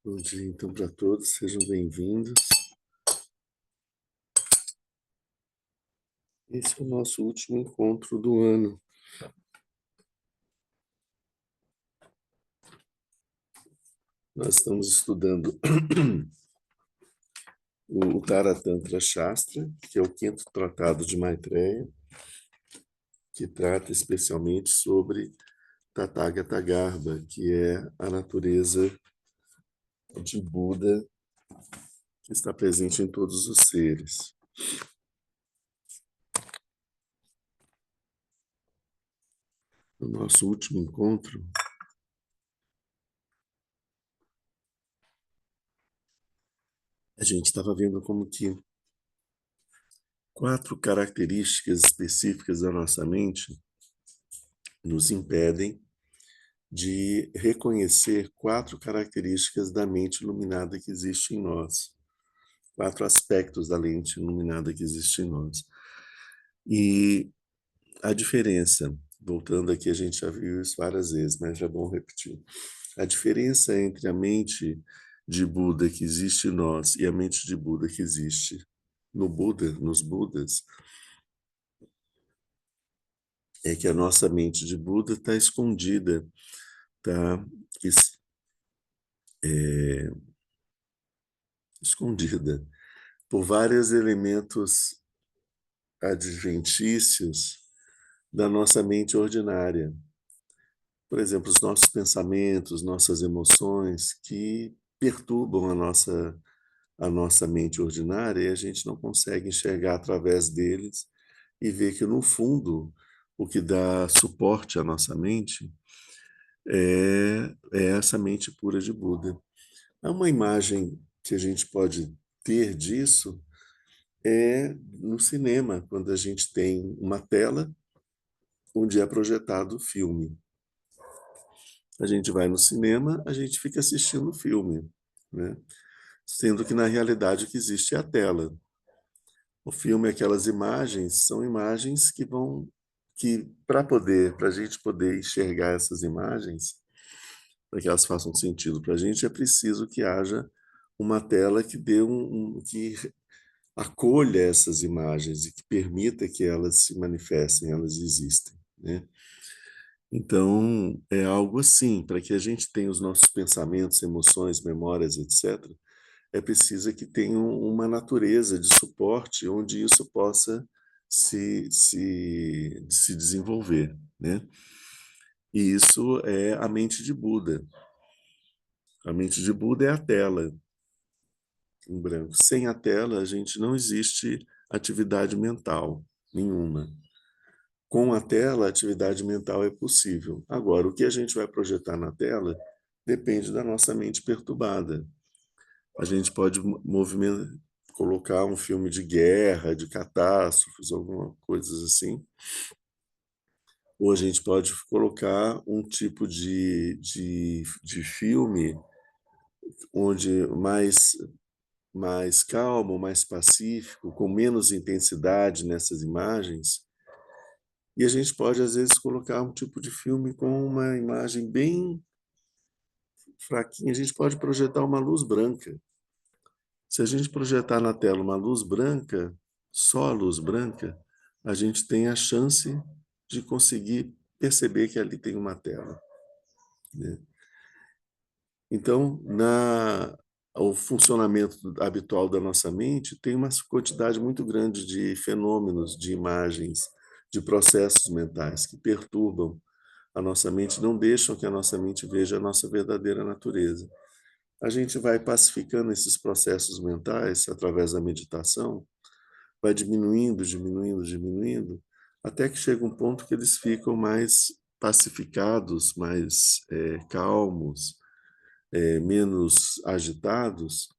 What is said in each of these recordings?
Bom dia, então, para todos, sejam bem-vindos. Esse é o nosso último encontro do ano. Nós estamos estudando o Taratantra Shastra, que é o quinto tratado de Maitreya, que trata especialmente sobre Tathagata Garbha, que é a natureza de Buda que está presente em todos os seres. No nosso último encontro, a gente estava vendo como que 4 características específicas da nossa mente nos impedem de reconhecer 4 características da mente iluminada que existe em nós. 4 aspectos da lente iluminada que existe em nós. E a diferença, voltando aqui, a gente já viu isso várias vezes, mas é bom repetir. A diferença entre a mente de Buda que existe em nós e a mente de Buda que existe no Buda, nos Budas, é que a nossa mente de Buda está escondida, está escondida por vários elementos adventícios da nossa mente ordinária. Por exemplo, os nossos pensamentos, nossas emoções, que perturbam a nossa mente ordinária, e a gente não consegue enxergar através deles e ver que, no fundo, o que dá suporte à nossa mente é essa mente pura de Buda. Há uma imagem que a gente pode ter disso é no cinema, quando a gente tem uma tela onde é projetado o filme. A gente vai no cinema, a gente fica assistindo o filme, né? Sendo que, na realidade, o que existe é a tela. O filme, aquelas imagens, são imagens para a gente poder enxergar essas imagens, para que elas façam sentido para a gente, é preciso que haja uma tela que dê que acolha essas imagens e que permita que elas se manifestem, elas existem, né? Então, é algo assim, para que a gente tenha os nossos pensamentos, emoções, memórias, etc., é preciso que tenha uma natureza de suporte onde isso possa se desenvolver, né? E isso é a mente de Buda. A mente de Buda é a tela em branco. Sem a tela, a gente não existe atividade mental nenhuma. Com a tela, a atividade mental é possível. Agora, o que a gente vai projetar na tela depende da nossa mente perturbada. A gente pode colocar um filme de guerra, de catástrofes, alguma coisas assim. Ou a gente pode colocar um tipo de filme onde mais calmo, mais pacífico, com menos intensidade nessas imagens. E a gente pode, às vezes, colocar um tipo de filme com uma imagem bem fraquinha. A gente pode projetar uma luz branca. Se a gente projetar na tela uma luz branca, só a luz branca, a gente tem a chance de conseguir perceber que ali tem uma tela, né? Então, o funcionamento habitual da nossa mente tem uma quantidade muito grande de fenômenos, de imagens, de processos mentais que perturbam a nossa mente, não deixam que a nossa mente veja a nossa verdadeira natureza. A gente vai pacificando esses processos mentais através da meditação, vai diminuindo, diminuindo, diminuindo, até que chega um ponto que eles ficam mais pacificados, mais calmos, menos agitados,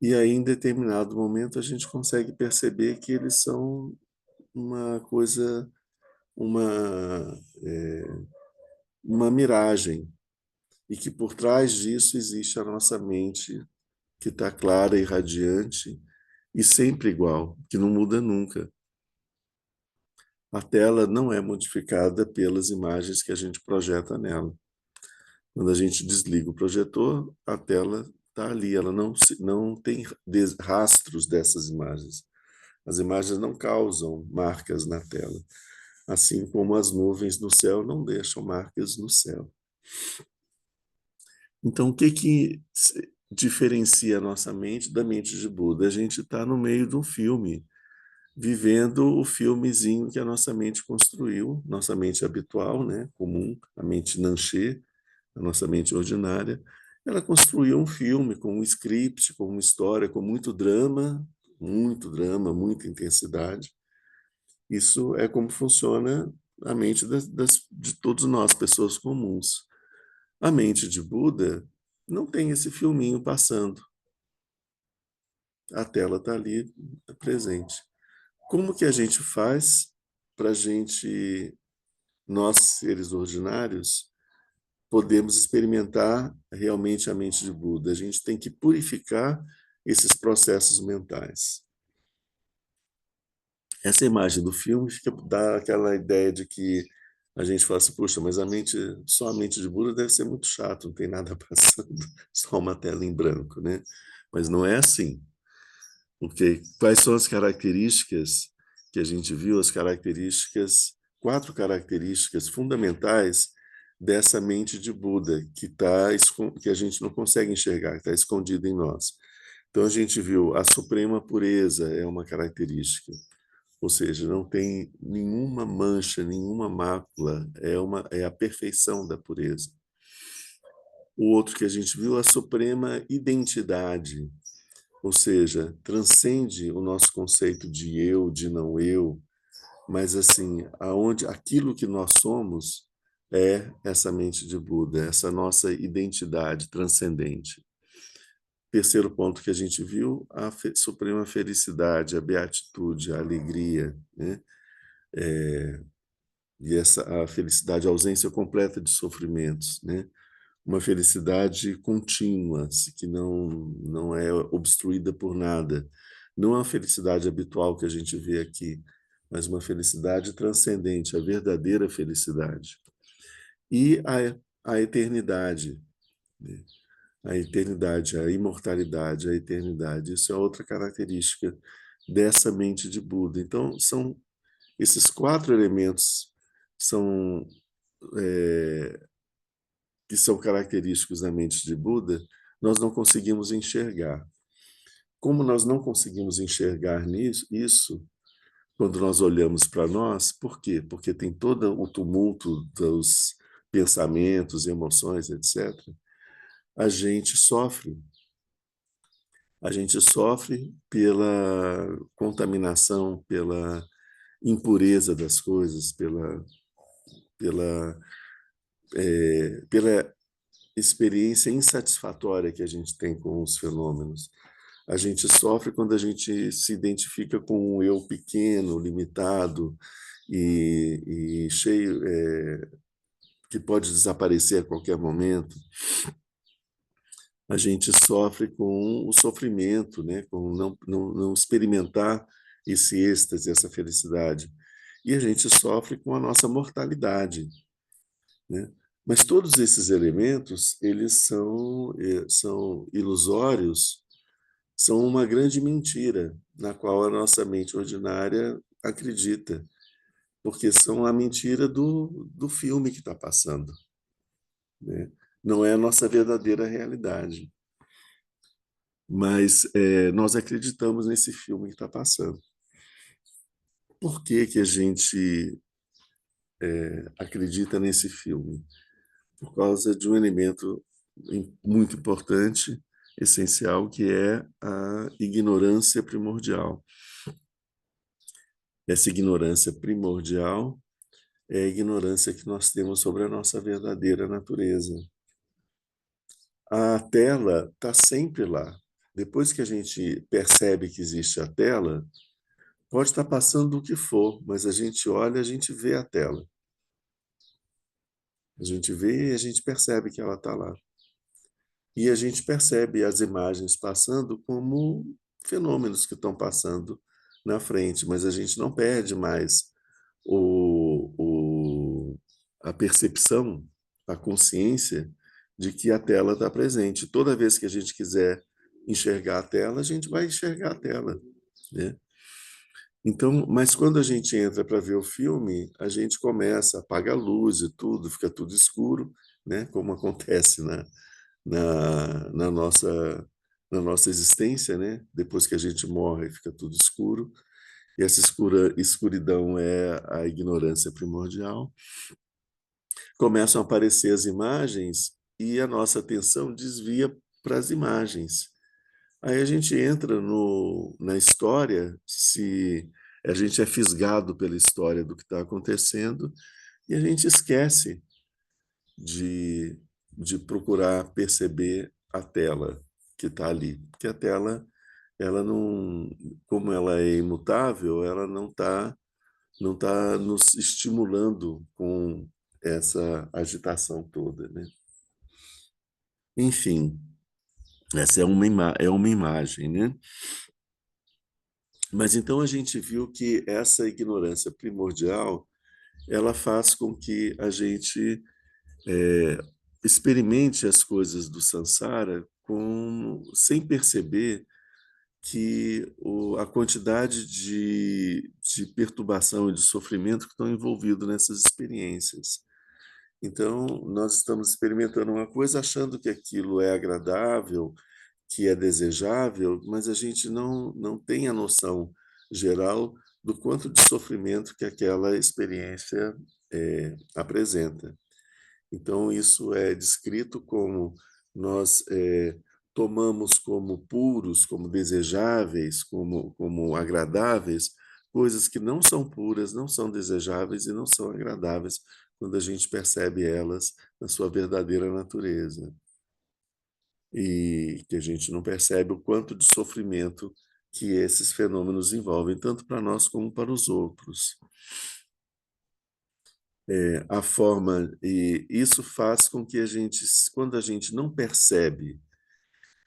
e aí, em determinado momento, a gente consegue perceber que eles são uma coisa, uma, é, uma miragem, e que por trás disso existe a nossa mente, que está clara e radiante, e sempre igual, que não muda nunca. A tela não é modificada pelas imagens que a gente projeta nela. Quando a gente desliga o projetor, a tela está ali, ela não tem rastros dessas imagens. As imagens não causam marcas na tela, assim como as nuvens no céu não deixam marcas no céu. Então, o que diferencia a nossa mente da mente de Buda? A gente está no meio de um filme, vivendo o filmezinho que a nossa mente construiu, nossa mente habitual, né, comum, a mente Nanxie, a nossa mente ordinária. Ela construiu um filme com um script, com uma história, com muito drama, muita intensidade. Isso é como funciona a mente de todos nós, pessoas comuns. A mente de Buda não tem esse filminho passando. A tela está ali presente. Como que a gente faz para a gente, nós seres ordinários, podemos experimentar realmente a mente de Buda? A gente tem que purificar esses processos mentais. Essa imagem do filme dá aquela ideia de que a gente fala assim, puxa, mas só a mente de Buda deve ser muito chato, não tem nada passando, só uma tela em branco, né? Mas não é assim. Okay. Quais são as características que a gente viu? Quatro características fundamentais dessa mente de Buda, que a gente não consegue enxergar, que está escondida em nós. Então, a gente viu a suprema pureza é uma característica, ou seja, não tem nenhuma mancha, nenhuma mácula, é a perfeição da pureza. O outro que a gente viu, a suprema identidade, ou seja, transcende o nosso conceito de eu, de não eu, mas assim, aquilo que nós somos é essa mente de Buda, essa nossa identidade transcendente. Terceiro ponto que a gente viu, a suprema felicidade, a beatitude, a alegria, né? E a felicidade, a ausência completa de sofrimentos, né? Uma felicidade contínua, que não é obstruída por nada. Não é uma felicidade habitual que a gente vê aqui, mas uma felicidade transcendente, a verdadeira felicidade. E a eternidade, né? A eternidade, a imortalidade, a eternidade. Isso é outra característica dessa mente de Buda. Então, esses quatro elementos são que são característicos da mente de Buda, nós não conseguimos enxergar. Como nós não conseguimos enxergar isso, quando nós olhamos para nós, por quê? Porque tem todo o tumulto dos pensamentos, emoções, etc. A gente sofre. A gente sofre pela contaminação, pela impureza das coisas, pela experiência insatisfatória que a gente tem com os fenômenos. A gente sofre quando a gente se identifica com um eu pequeno, limitado e cheio, que pode desaparecer a qualquer momento. A gente sofre com o sofrimento, né? Com não experimentar esse êxtase, essa felicidade. E a gente sofre com a nossa mortalidade, né? Mas todos esses elementos, eles são ilusórios, são uma grande mentira na qual a nossa mente ordinária acredita, porque são a mentira do filme que está passando, né? Não é a nossa verdadeira realidade, mas nós acreditamos nesse filme que está passando. Por que que a gente acredita nesse filme? Por causa de um elemento muito importante, essencial, que é a ignorância primordial. Essa ignorância primordial é a ignorância que nós temos sobre a nossa verdadeira natureza. A tela está sempre lá. Depois que a gente percebe que existe a tela, pode estar passando o que for, mas a gente olha, a gente vê a tela. A gente vê e a gente percebe que ela está lá. E a gente percebe as imagens passando como fenômenos que estão passando na frente, mas a gente não perde mais a percepção, a consciência de que a tela está presente. Toda vez que a gente quiser enxergar a tela, a gente vai enxergar a tela, né? Então, mas quando a gente entra para ver o filme, a gente começa, apaga a luz e tudo, fica tudo escuro, né? Como acontece na nossa existência, né? Depois que a gente morre, fica tudo escuro. E essa escuridão é a ignorância primordial. Começam a aparecer as imagens e a nossa atenção desvia para as imagens. Aí a gente entra na história, se a gente é fisgado pela história do que está acontecendo, e a gente esquece de, de procurar perceber a tela que está ali. Porque a tela, ela não, como ela é imutável, ela não tá nos estimulando com essa agitação toda, né? Enfim, essa é uma imagem, né? Mas então a gente viu que essa ignorância primordial, ela faz com que a gente é, experimente as coisas do samsara sem perceber que a quantidade de perturbação e de sofrimento que estão envolvidos nessas experiências. Então, nós estamos experimentando uma coisa achando que aquilo é agradável, que é desejável, mas a gente não tem a noção geral do quanto de sofrimento que aquela experiência apresenta. Então, isso é descrito como nós tomamos como puros, como desejáveis, como agradáveis, coisas que não são puras, não são desejáveis e não são agradáveis quando a gente percebe elas na sua verdadeira natureza. E que a gente não percebe o quanto de sofrimento que esses fenômenos envolvem, tanto para nós como para os outros. A forma, e isso faz com que a gente, quando a gente não percebe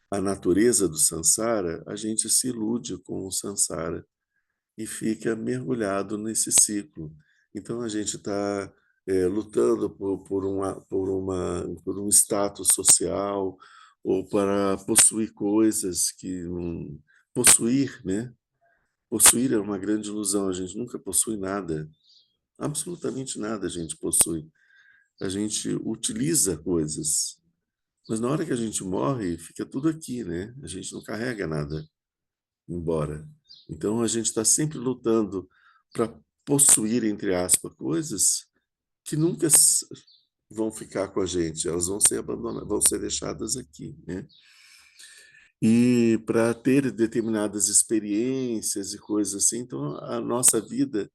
a natureza do samsara, a gente se ilude com o samsara e fica mergulhado nesse ciclo. Então a gente está lutando por um status social ou para possuir coisas que possuir, né? Possuir é uma grande ilusão. A gente nunca possui nada, absolutamente nada a gente possui. A gente utiliza coisas, mas na hora que a gente morre, fica tudo aqui, né? A gente não carrega nada embora. Então a gente está sempre lutando para possuir, entre aspas, coisas que nunca vão ficar com a gente, elas vão ser abandonadas, vão ser deixadas aqui, né? E para ter determinadas experiências e coisas assim, então a nossa vida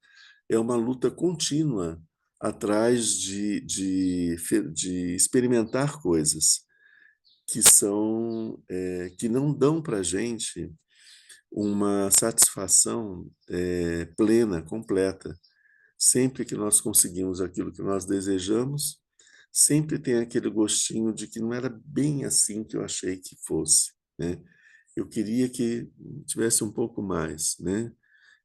é uma luta contínua atrás de experimentar coisas que não dão para a gente uma satisfação plena, completa. Sempre que nós conseguimos aquilo que nós desejamos, sempre tem aquele gostinho de que não era bem assim que eu achei que fosse, né? Eu queria que tivesse um pouco mais, né?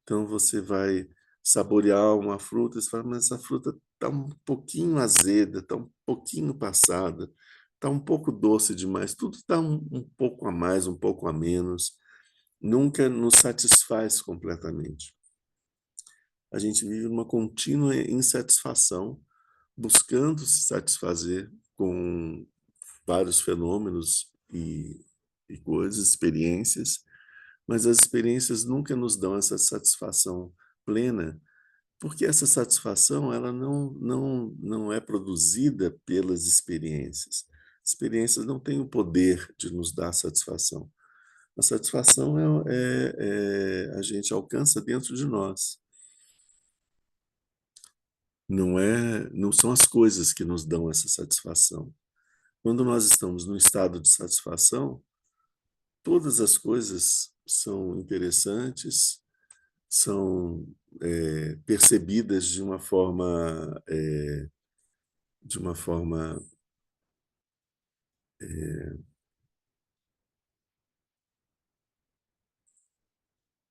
Então você vai saborear uma fruta e você fala, mas essa fruta está um pouquinho azeda, está um pouquinho passada, está um pouco doce demais, tudo está um pouco a mais, um pouco a menos, nunca nos satisfaz completamente. A gente vive numa contínua insatisfação, buscando se satisfazer com vários fenômenos e coisas, experiências, mas as experiências nunca nos dão essa satisfação plena, porque essa satisfação ela não é produzida pelas experiências. As experiências não têm o poder de nos dar satisfação. A satisfação a gente alcança dentro de nós. Não são as coisas que nos dão essa satisfação. Quando nós estamos num estado de satisfação, todas as coisas são interessantes, são percebidas de uma forma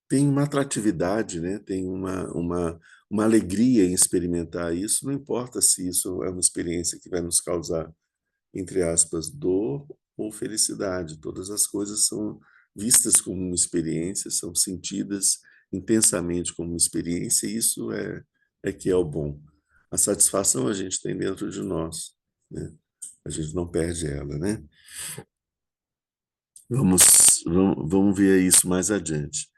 tem uma atratividade, né? Tem uma alegria em experimentar isso, não importa se isso é uma experiência que vai nos causar entre aspas, dor ou felicidade. Todas as coisas são vistas como uma experiência, são sentidas intensamente como uma experiência, e isso é que é o bom. A satisfação a gente tem dentro de nós, né? A gente não perde ela, né? Vamos ver isso mais adiante.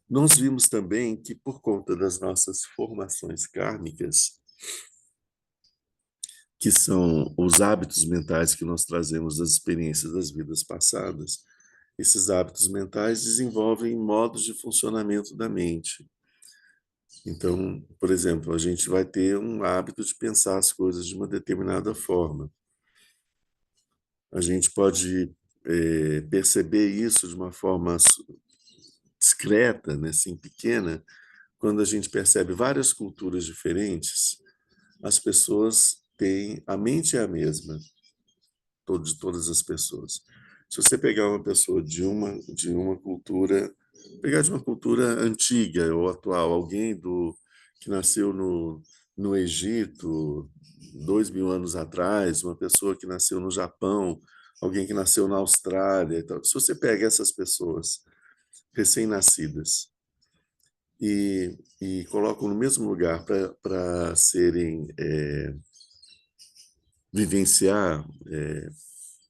Nós vimos também que, por conta das nossas formações kármicas, que são os hábitos mentais que nós trazemos das experiências das vidas passadas, esses hábitos mentais desenvolvem modos de funcionamento da mente. Então, por exemplo, a gente vai ter um hábito de pensar as coisas de uma determinada forma. A gente pode perceber isso de uma forma discreta, né, assim, pequena, quando a gente percebe várias culturas diferentes, as pessoas têm, a mente é a mesma, de todas as pessoas. Se você pegar uma pessoa de uma cultura, pegar de uma cultura antiga ou atual, alguém que nasceu no Egito 2.000 anos atrás, uma pessoa que nasceu no Japão, alguém que nasceu na Austrália, então, se você pega essas pessoas recém-nascidas e colocam no mesmo lugar para serem vivenciar,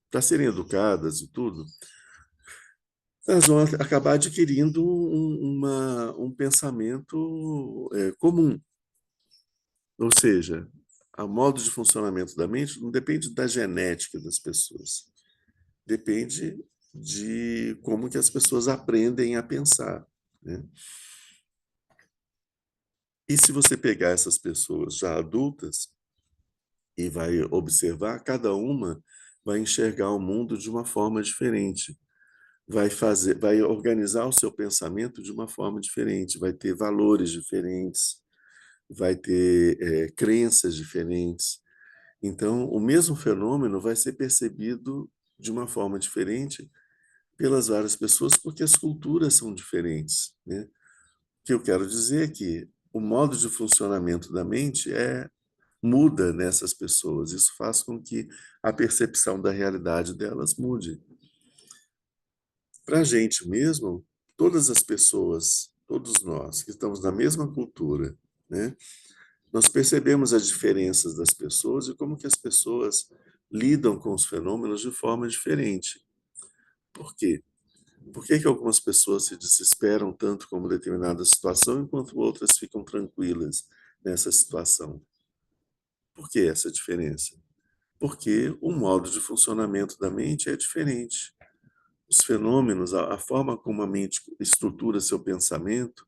para serem educadas e tudo, elas vão acabar adquirindo um pensamento comum. Ou seja, o modo de funcionamento da mente não depende da genética das pessoas, depende de como que as pessoas aprendem a pensar, né? E se você pegar essas pessoas já adultas e vai observar, cada uma vai enxergar o mundo de uma forma diferente, vai organizar o seu pensamento de uma forma diferente, vai ter valores diferentes, vai ter crenças diferentes. Então, o mesmo fenômeno vai ser percebido de uma forma diferente pelas várias pessoas, porque as culturas são diferentes, né? O que eu quero dizer é que o modo de funcionamento da mente muda nessas pessoas. Isso faz com que a percepção da realidade delas mude. Para a gente mesmo, todas as pessoas, todos nós que estamos na mesma cultura, né, nós percebemos as diferenças das pessoas e como que as pessoas lidam com os fenômenos de forma diferente. Por quê? Por que que algumas pessoas se desesperam tanto com uma determinada situação, enquanto outras ficam tranquilas nessa situação? Por que essa diferença? Porque o modo de funcionamento da mente é diferente. Os fenômenos, a forma como a mente estrutura seu pensamento,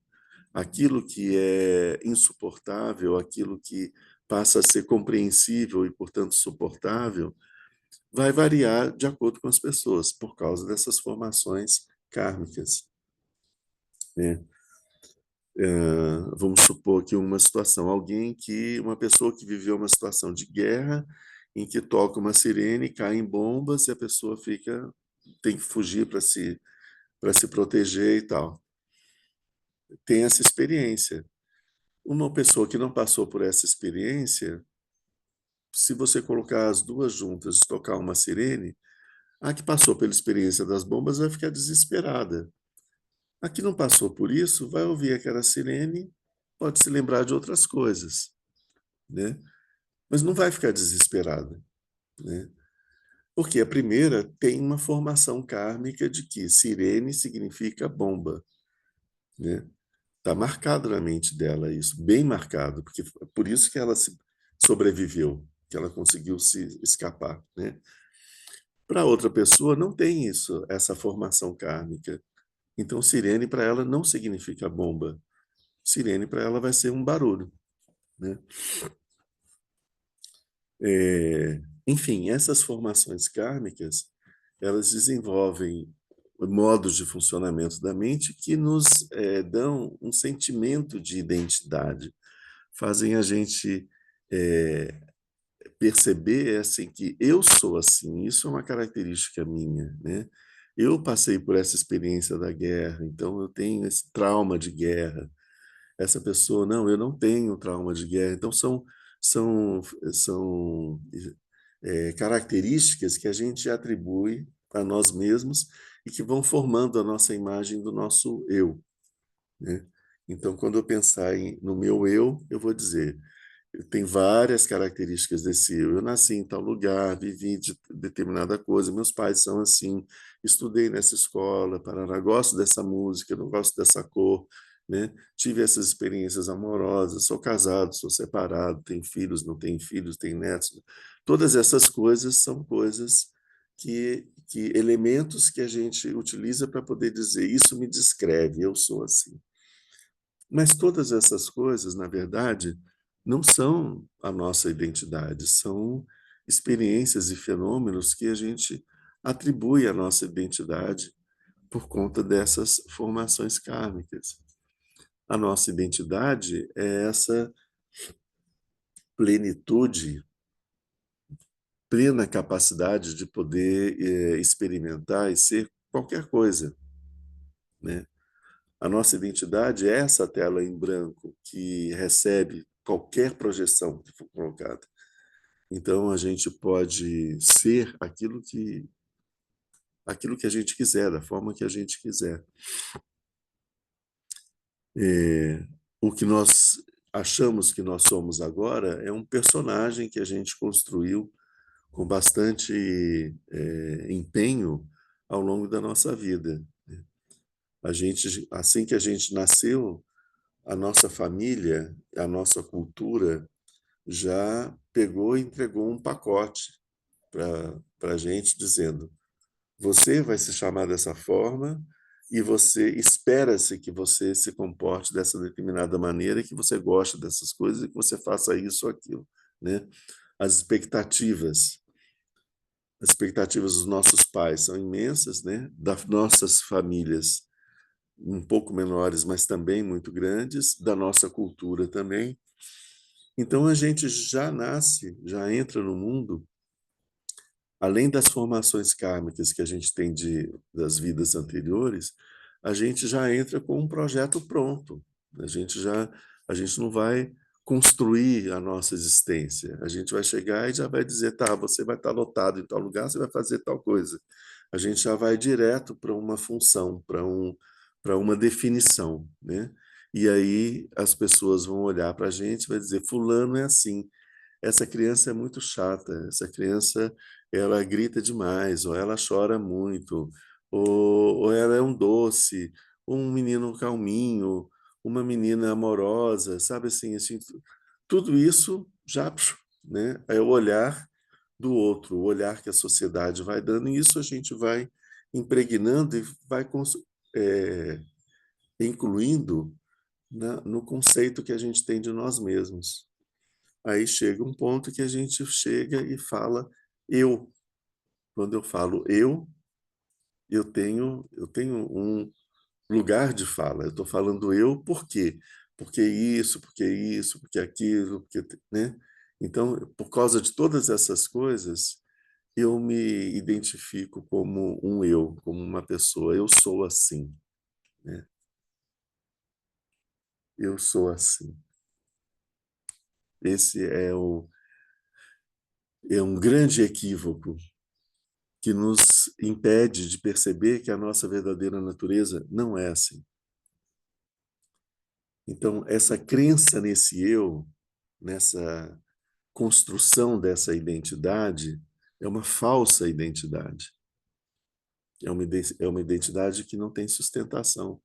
aquilo que é insuportável, aquilo que passa a ser compreensível e, portanto, suportável, vai variar de acordo com as pessoas, por causa dessas formações kármicas, né? Vamos supor que uma pessoa que viveu uma situação de guerra, em que toca uma sirene, cai em bombas e a pessoa tem que fugir para se proteger e tal. Tem essa experiência. Uma pessoa que não passou por essa experiência, se você colocar as duas juntas e tocar uma sirene, a que passou pela experiência das bombas vai ficar desesperada. A que não passou por isso vai ouvir aquela sirene, pode se lembrar de outras coisas, né? Mas não vai ficar desesperada, né? Porque a primeira tem uma formação kármica de que sirene significa bomba, né? Está marcado na mente dela isso, bem marcado, porque por isso que ela sobreviveu, que ela conseguiu se escapar, né? Para outra pessoa não tem isso, essa formação kármica. Então, sirene para ela não significa bomba. Sirene para ela vai ser um barulho, né? Enfim, essas formações kármicas, elas desenvolvem modos de funcionamento da mente que nos dão um sentimento de identidade, fazem a gente perceber assim que eu sou assim, isso é uma característica minha, né? Eu passei por essa experiência da guerra, então eu tenho esse trauma de guerra. Essa pessoa, não, eu não tenho trauma de guerra. Então são características que a gente atribui a nós mesmos e que vão formando a nossa imagem do nosso eu, né? Então, quando eu pensar no meu eu vou dizer, tem várias características desse eu. Eu nasci em tal lugar, vivi de determinada coisa, meus pais são assim, estudei nessa escola, parará, gosto dessa música, não gosto dessa cor, né? Tive essas experiências amorosas, sou casado, sou separado, tenho filhos, não tenho filhos, tenho netos. Todas essas coisas são coisas que elementos que a gente utiliza para poder dizer isso me descreve, eu sou assim. Mas todas essas coisas, na verdade, não são a nossa identidade, são experiências e fenômenos que a gente atribui à nossa identidade por conta dessas formações kármicas. A nossa identidade é essa plenitude, plena capacidade de poder experimentar e ser qualquer coisa, né? A nossa identidade é essa tela em branco que recebe qualquer projeção que for colocada. Então a gente pode ser aquilo que a gente quiser, da forma que a gente quiser. É, o que nós achamos que nós somos agora é um personagem que a gente construiu com bastante empenho ao longo da nossa vida. A gente, assim que a gente nasceu, a nossa família, a nossa cultura já pegou e entregou um pacote para a gente, dizendo: você vai se chamar dessa forma e você espera-se que você se comporte dessa determinada maneira, que você goste dessas coisas e que você faça isso ou aquilo, né? As expectativas dos nossos pais são imensas, né? Das nossas famílias um pouco menores, mas também muito grandes, da nossa cultura também. Então a gente já nasce, já entra no mundo, além das formações kármicas que a gente tem das vidas anteriores, a gente já entra com um projeto pronto. A gente não vai construir a nossa existência. A gente vai chegar e já vai dizer, tá, você vai estar lotado em tal lugar, você vai fazer tal coisa. A gente já vai direto para uma função, para uma definição, né? E aí as pessoas vão olhar para a gente e vai dizer, fulano é assim, essa criança é muito chata, essa criança ela grita demais, ou ela chora muito, ou ela é um doce, um menino calminho, uma menina amorosa, sabe assim, tudo isso já, né, é o olhar do outro, o olhar que a sociedade vai dando, e isso a gente vai impregnando e vai é, incluindo no conceito que a gente tem de nós mesmos. Aí chega um ponto que a gente chega e fala eu. Quando eu falo eu tenho um lugar de fala. Eu estou falando eu por quê? Porque isso, porque aquilo, porque, né? Então, por causa de todas essas coisas, eu me identifico como um eu, como uma pessoa. Eu sou assim, né? Eu sou assim. Esse é um grande equívoco que nos impede de perceber que a nossa verdadeira natureza não é assim. Então, essa crença nesse eu, nessa construção dessa identidade, é uma falsa identidade. É uma identidade que não tem sustentação.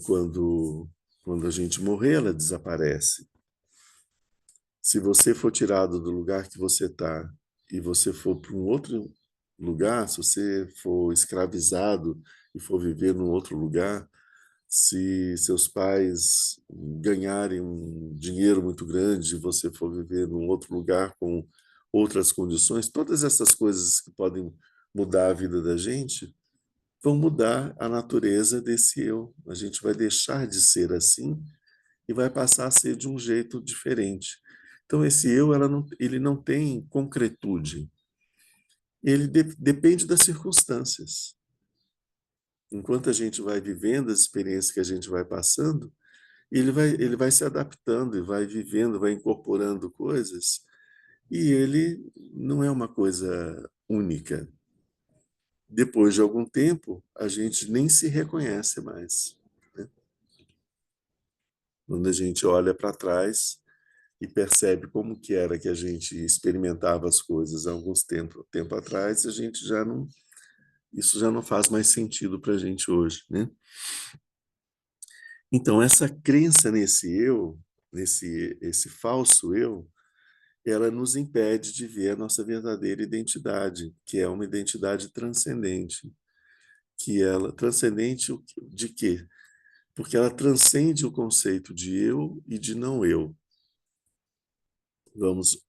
Quando, quando a gente morrer, ela desaparece. Se você for tirado do lugar que você está e você for para um outro lugar, se você for escravizado e for viver num outro lugar, se seus pais ganharem um dinheiro muito grande e você for viver num outro lugar com outras condições, todas essas coisas que podem mudar a vida da gente vão mudar a natureza desse eu. A gente vai deixar de ser assim e vai passar a ser de um jeito diferente. Então, esse eu, ele não tem concretude. Ele depende das circunstâncias. Enquanto a gente vai vivendo as experiências que a gente vai passando, ele vai se adaptando e vai vivendo, vai incorporando coisas, e ele não é uma coisa única. Depois de algum tempo, a gente nem se reconhece mais, né? Quando a gente olha para trás e percebe como que era que a gente experimentava as coisas há alguns tempo atrás, a gente já não, isso já não faz mais sentido para a gente hoje, né? Então, essa crença nesse eu, esse falso eu, ela nos impede de ver a nossa verdadeira identidade, que é uma identidade transcendente, que ela transcendente de quê? Porque ela transcende o conceito de eu e de não eu. Vamos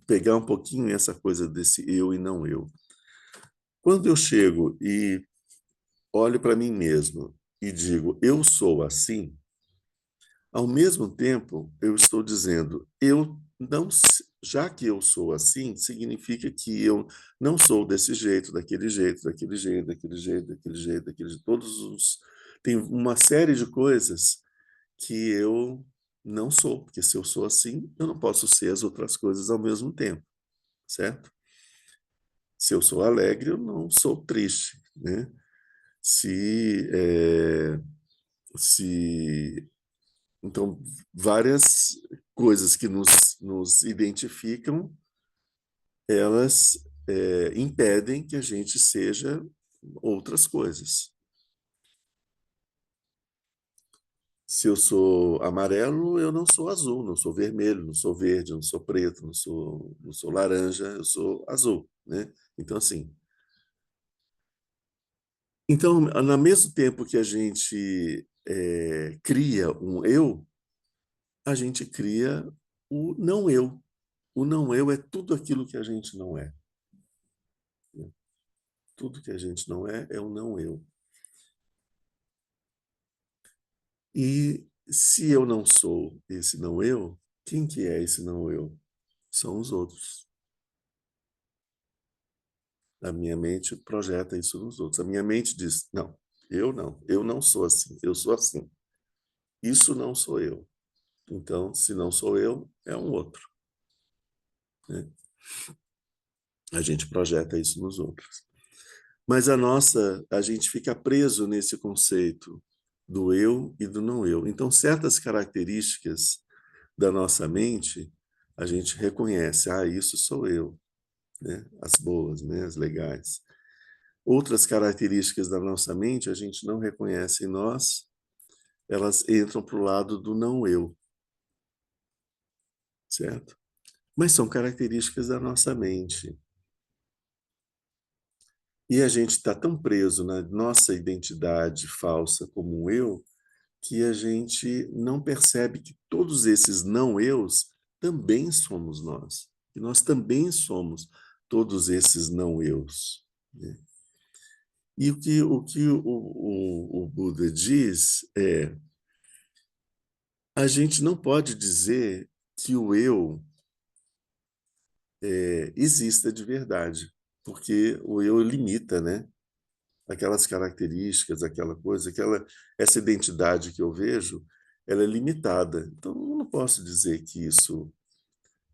pegar um pouquinho essa coisa desse eu e não eu. Quando eu chego e olho para mim mesmo e digo eu sou assim, ao mesmo tempo eu estou dizendo eu não, já que eu sou assim, significa que eu não sou desse jeito, daquele jeito, daquele jeito, daquele jeito, daquele jeito, daquele jeito. Tem uma série de coisas que eu não sou, porque se eu sou assim, eu não posso ser as outras coisas ao mesmo tempo, certo? Se eu sou alegre, eu não sou triste, né? Se, é, se então várias coisas que nos identificam, elas impedem que a gente seja outras coisas. Se eu sou amarelo, eu não sou azul, não sou vermelho, não sou verde, não sou preto, não sou laranja, eu sou azul, né? Então, assim, então, ao mesmo tempo que a gente cria um eu, a gente cria o não eu. O não eu é tudo aquilo que a gente não é, né? Tudo que a gente não é o não eu. E se eu não sou esse não eu, quem que é esse não eu? São os outros. A minha mente projeta isso nos outros. A minha mente diz: não, eu não sou assim, eu sou assim. Isso não sou eu. Então, se não sou eu, é um outro, né? A gente projeta isso nos outros. Mas a gente fica preso nesse conceito do eu e do não eu. Então, certas características da nossa mente, a gente reconhece, isso sou eu, né? As boas, né? As legais. Outras características da nossa mente a gente não reconhece em nós, elas entram para o lado do não eu, certo? Mas são características da nossa mente. E a gente está tão preso na nossa identidade falsa como um eu, que a gente não percebe que todos esses não eus também somos nós. E nós também somos todos esses não eus, né? E o Buda diz é: a gente não pode dizer que o eu exista de verdade, porque o eu limita, né? Aquelas características, aquela coisa, essa identidade que eu vejo, ela é limitada. Então, eu não posso dizer que isso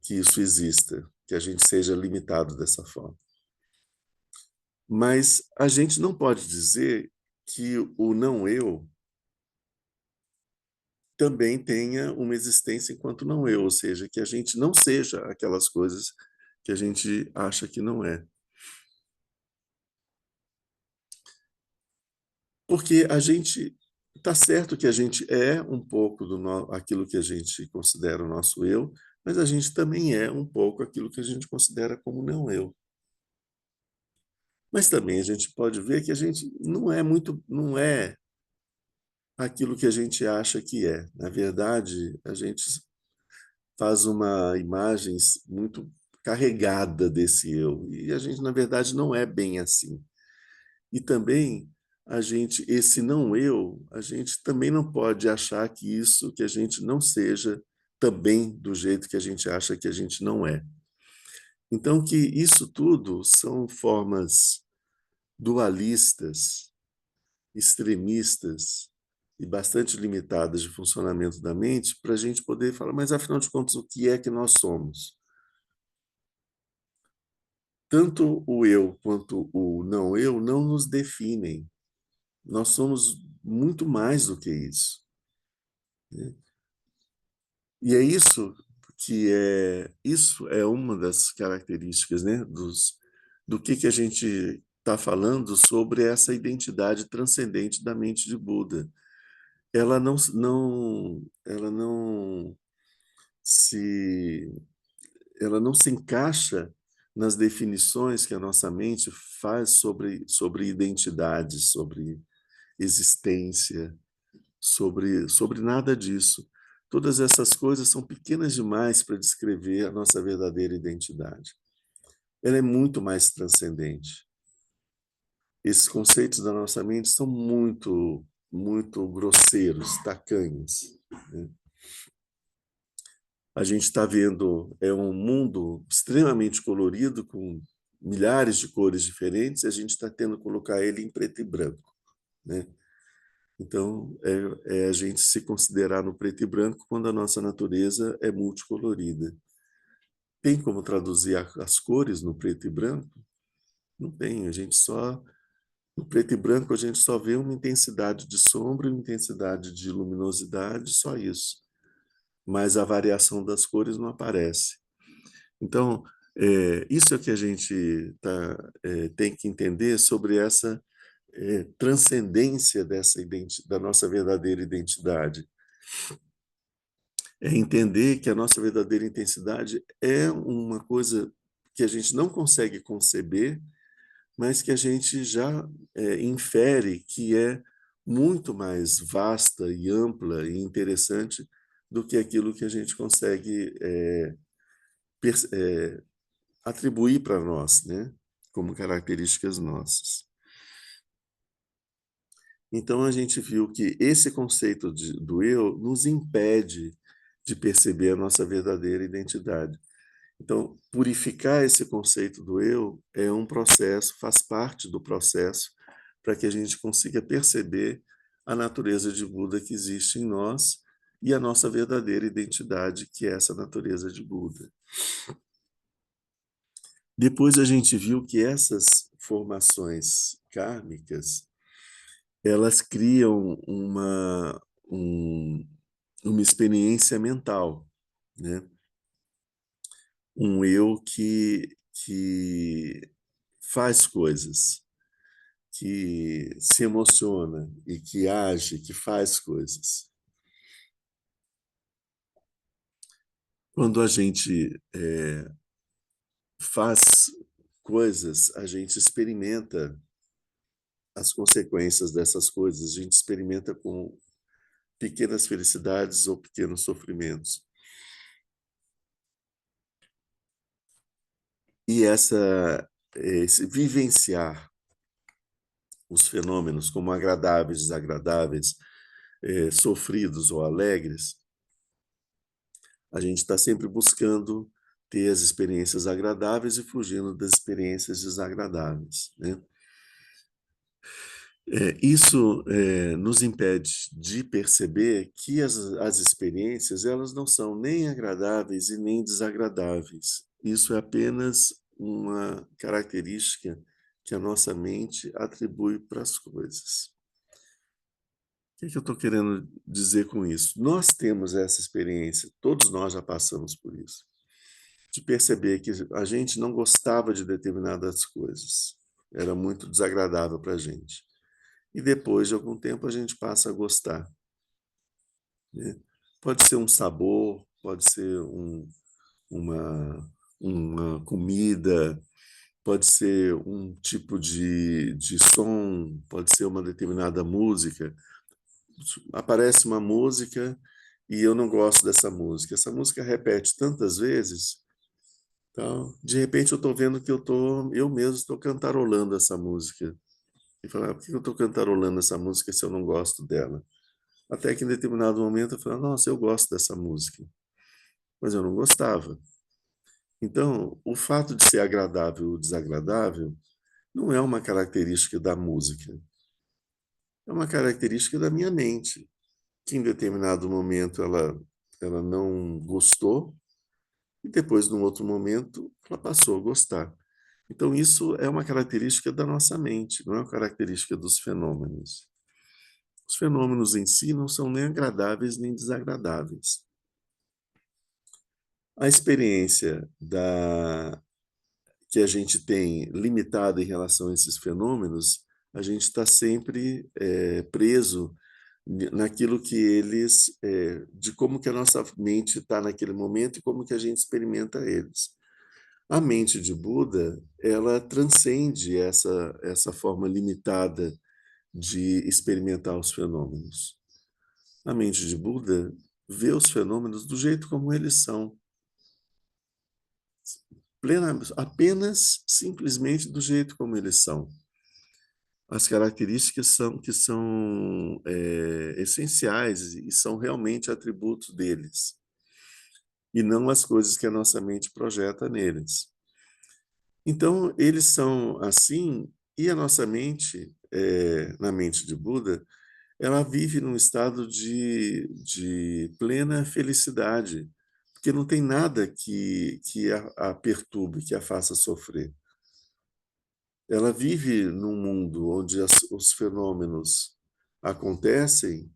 exista, que a gente seja limitado dessa forma. Mas a gente não pode dizer que o não eu também tenha uma existência enquanto não eu, ou seja, que a gente não seja aquelas coisas que a gente acha que não é. Porque a gente está certo que a gente é um pouco aquilo que a gente considera o nosso eu, mas a gente também é um pouco aquilo que a gente considera como não eu. Mas também a gente pode ver que a gente não é aquilo que a gente acha que é. Na verdade, a gente faz uma imagem muito carregada desse eu, e a gente, na verdade, não é bem assim. E também esse não eu, a gente também não pode achar que a gente não seja também do jeito que a gente acha que a gente não é. Então, que isso tudo são formas dualistas, extremistas e bastante limitadas de funcionamento da mente para a gente poder falar, mas afinal de contas, o que é que nós somos? tanto o eu quanto o não eu não nos definem. Nós somos muito mais do que isso, né? E é isso é uma das características, né, do que a gente está falando sobre essa identidade transcendente da mente de Buda. Ela não se ela não se encaixa nas definições que a nossa mente faz sobre identidade, sobre existência, sobre nada disso. Todas essas coisas são pequenas demais para descrever a nossa verdadeira identidade. Ela é muito mais transcendente. Esses conceitos da nossa mente são muito grosseiros, tacanhos, né? A gente está vendo um mundo extremamente colorido, com milhares de cores diferentes, e a gente está tendo que colocar ele em preto e branco, né? Então, é a gente se considerar no preto e branco quando a nossa natureza é multicolorida. Tem como traduzir as cores no preto e branco? Não tem. No preto e branco, a gente só vê uma intensidade de sombra e uma intensidade de luminosidade, só isso. Mas a variação das cores não aparece. Então, isso é que a gente tem que entender sobre essa transcendência da nossa verdadeira identidade. É entender que a nossa verdadeira intensidade é uma coisa que a gente não consegue conceber, mas que a gente já infere que é muito mais vasta e ampla e interessante do que aquilo que a gente consegue atribuir para nós, né? Como características nossas. Então, a gente viu que esse conceito do eu nos impede de perceber a nossa verdadeira identidade. Então, purificar esse conceito do eu é um processo, faz parte do processo para que a gente consiga perceber a natureza de Buda que existe em nós e a nossa verdadeira identidade, que é essa natureza de Buda. Depois a gente viu que essas formações kármicas, elas criam um, uma experiência mental, né? Um eu que faz coisas, que se emociona e que age, que faz coisas. Quando a gente faz coisas, a gente experimenta as consequências dessas coisas, a gente experimenta com pequenas felicidades ou pequenos sofrimentos. E esse vivenciar os fenômenos como agradáveis, desagradáveis, sofridos ou alegres, a gente está sempre buscando ter as experiências agradáveis e fugindo das experiências desagradáveis, né? Isso nos impede de perceber que as experiências elas não são nem agradáveis e nem desagradáveis. Isso é apenas uma característica que a nossa mente atribui para as coisas. O que eu estou querendo dizer com isso? Nós temos essa experiência, todos nós já passamos por isso, de perceber que a gente não gostava de determinadas coisas, era muito desagradável para a gente. E depois de algum tempo a gente passa a gostar, né? Pode ser um sabor, pode ser uma comida, pode ser um tipo de som, pode ser uma determinada música. Aparece uma música e eu não gosto dessa música. Essa música repete tantas vezes, então, de repente eu estou vendo que eu mesmo estou cantarolando essa música. E falar, por que eu estou cantarolando essa música se eu não gosto dela? Até que em determinado momento eu falei, nossa, eu gosto dessa música, mas eu não gostava. Então, o fato de ser agradável ou desagradável não é uma característica da música, é uma característica da minha mente, que em determinado momento ela não gostou e depois, num outro momento, ela passou a gostar. Então, isso é uma característica da nossa mente, não é uma característica dos fenômenos. Os fenômenos em si não são nem agradáveis nem desagradáveis. A experiência que a gente tem limitada em relação a esses fenômenos, a gente está sempre preso naquilo que eles, de como que a nossa mente está naquele momento e como que a gente experimenta eles. A mente de Buda, ela transcende essa forma limitada de experimentar os fenômenos. A mente de Buda vê os fenômenos do jeito como eles são, apenas simplesmente do jeito como eles são. As características que são essenciais e são realmente atributos deles, e não as coisas que a nossa mente projeta neles. Então, eles são assim, e a nossa mente, na mente de Buda, ela vive num estado de plena felicidade, porque não tem nada que a perturbe, que a faça sofrer. Ela vive num mundo onde os fenômenos acontecem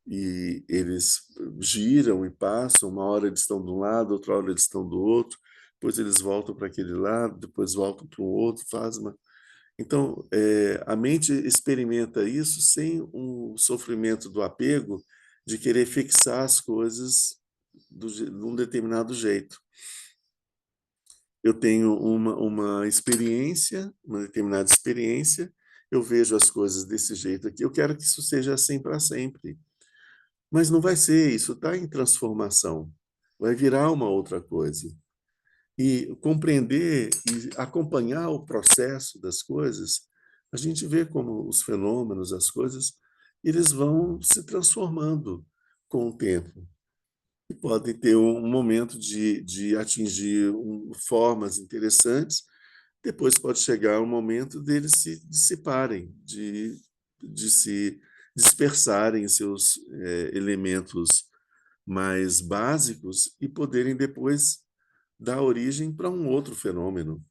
e eles giram e passam, uma hora eles estão de um lado, outra hora eles estão do outro, depois eles voltam para aquele lado, depois voltam para o outro, faz uma... Então, a mente experimenta isso sem o sofrimento do apego de querer fixar as coisas de um determinado jeito. Eu tenho uma experiência, uma determinada experiência, eu vejo as coisas desse jeito aqui, eu quero que isso seja assim para sempre. Mas não vai ser, isso está em transformação, vai virar uma outra coisa. E compreender e acompanhar o processo das coisas, a gente vê como os fenômenos, as coisas, eles vão se transformando com o tempo. E podem ter um momento de atingir formas interessantes, depois pode chegar um momento deles se dissiparem, de se dispersarem em seus elementos mais básicos e poderem depois dar origem para um outro fenômeno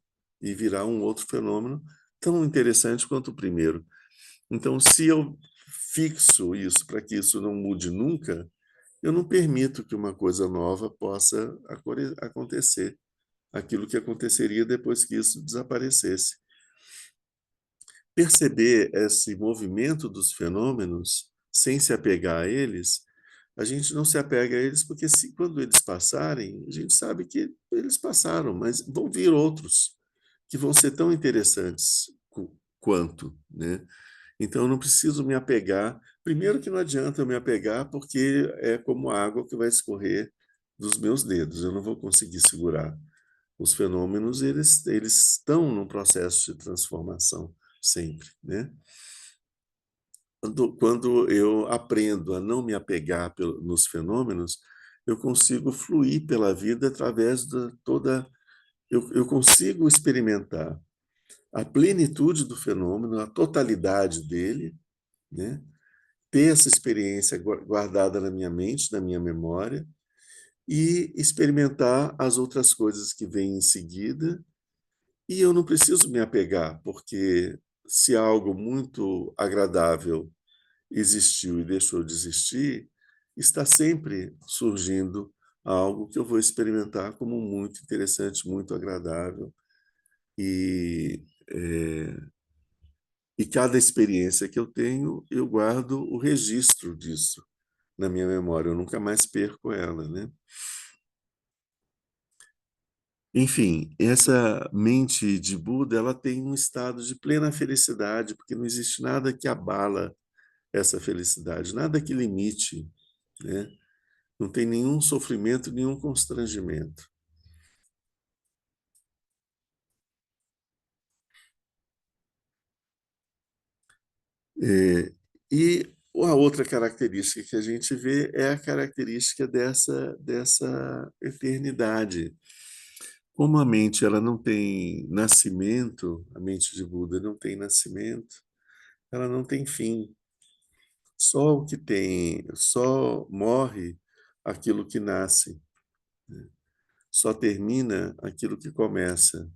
e virar um outro fenômeno tão interessante quanto o primeiro. Então, se eu fixo isso para que isso não mude nunca, eu não permito que uma coisa nova possa acontecer, aquilo que aconteceria depois que isso desaparecesse. Perceber esse movimento dos fenômenos sem se apegar a eles, a gente não se apega a eles porque quando eles passarem, a gente sabe que eles passaram, mas vão vir outros que vão ser tão interessantes quanto, né? Então eu não preciso me apegar. Primeiro que não adianta eu me apegar porque é como água que vai escorrer dos meus dedos, eu não vou conseguir segurar. Os fenômenos, eles estão num processo de transformação sempre, né? Quando eu aprendo a não me apegar nos fenômenos, eu consigo fluir pela vida através de toda... Eu consigo experimentar a plenitude do fenômeno, a totalidade dele, né? Ter essa experiência guardada na minha mente, na minha memória, e experimentar as outras coisas que vêm em seguida. E eu não preciso me apegar, porque se algo muito agradável existiu e deixou de existir, está sempre surgindo algo que eu vou experimentar como muito interessante, muito agradável. E, e cada experiência que eu tenho, eu guardo o registro disso na minha memória, eu nunca mais perco ela, né? Enfim, essa mente de Buda, ela tem um estado de plena felicidade, porque não existe nada que abala essa felicidade, nada que limite, né? Não tem nenhum sofrimento, nenhum constrangimento. É, e a outra característica que a gente vê é a característica dessa eternidade. Como a mente ela não tem nascimento, a mente de Buda não tem nascimento, ela não tem fim. Só o que tem, só morre aquilo que nasce, né? Só termina aquilo que começa.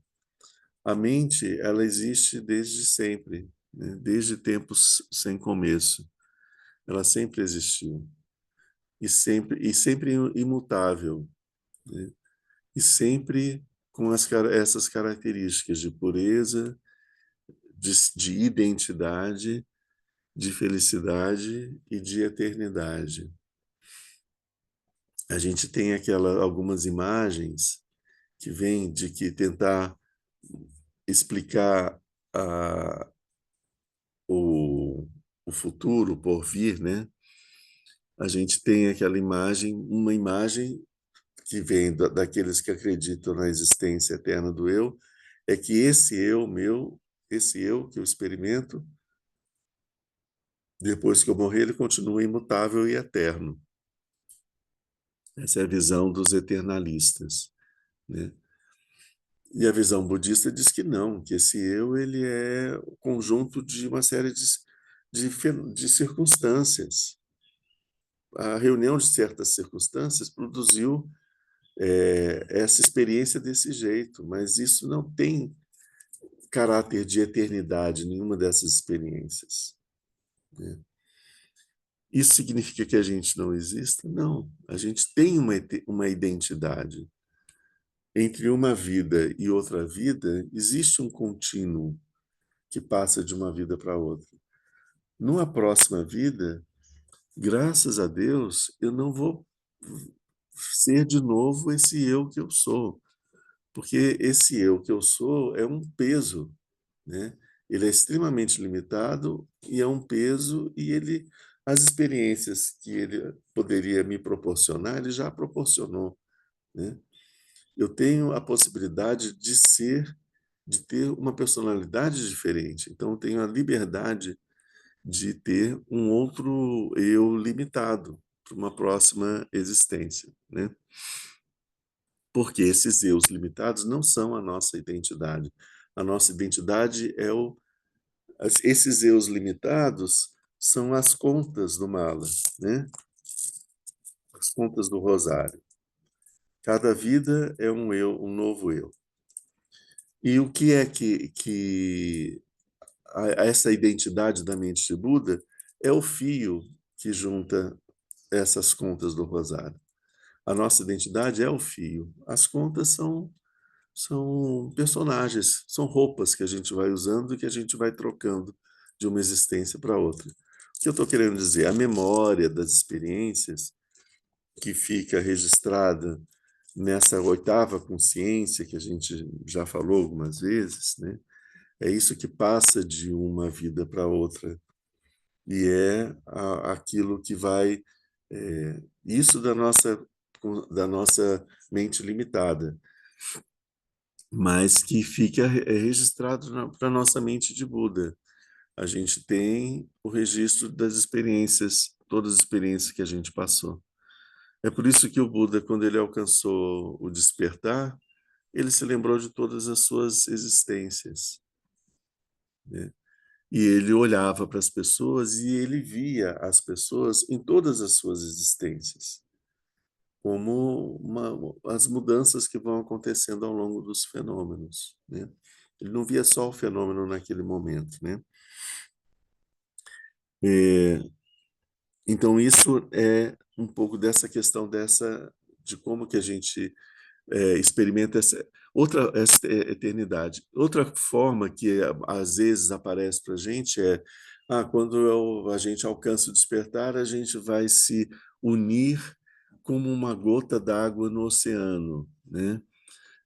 A mente, ela existe desde sempre, né? Desde tempos sem começo. Ela sempre existiu e sempre imutável, né? E sempre com essas características de pureza, de identidade, de felicidade e de eternidade. A gente tem algumas imagens que vêm de que tentar explicar a, o, o futuro por vir, né? A gente tem aquela imagem, uma imagem que vem daqueles que acreditam na existência eterna do eu, é que esse eu meu, esse eu que eu experimento, depois que eu morrer, ele continua imutável e eterno. Essa é a visão dos eternalistas, né? E a visão budista diz que não, que esse eu ele é o conjunto de uma série de circunstâncias. A reunião de certas circunstâncias produziu essa experiência desse jeito, mas isso não tem caráter de eternidade, nenhuma dessas experiências, né? Isso significa que a gente não existe? Não. A gente tem uma identidade. Entre uma vida e outra vida, existe um contínuo que passa de uma vida para outra. Numa próxima vida, graças a Deus, eu não vou ser de novo esse eu que eu sou, porque esse eu que eu sou é um peso, né? Ele é extremamente limitado e é um peso e as experiências que ele poderia me proporcionar, ele já proporcionou, né? Eu tenho a possibilidade de ter uma personalidade diferente. Então, eu tenho a liberdade de ter um outro eu limitado para uma próxima existência, né? Porque esses eus limitados não são a nossa identidade. A nossa identidade é esses eus limitados são as contas do mala, né? As contas do rosário. Cada vida é um eu, um novo eu. E o que é que essa identidade da mente de Buda é o fio que junta essas contas do rosário. A nossa identidade é o fio. As contas são personagens, são roupas que a gente vai usando e que a gente vai trocando de uma existência para outra. O que eu estou querendo dizer? A memória das experiências que fica registrada nessa oitava consciência que a gente já falou algumas vezes, né? É isso que passa de uma vida para outra e é aquilo que vai isso da nossa mente limitada, mas que fica registrado para nossa mente de Buda. A gente tem o registro das experiências, todas as experiências que a gente passou. É por isso que o Buda, quando ele alcançou o despertar, ele se lembrou de todas as suas existências, né? E ele olhava para as pessoas e ele via as pessoas em todas as suas existências, como as mudanças que vão acontecendo ao longo dos fenômenos, né? Ele não via só o fenômeno naquele momento, né? É, então isso é um pouco dessa questão de como que a gente experimenta essa eternidade. Outra forma que às vezes aparece para a gente quando a gente alcança o despertar, a gente vai se unir como uma gota d'água no oceano, né?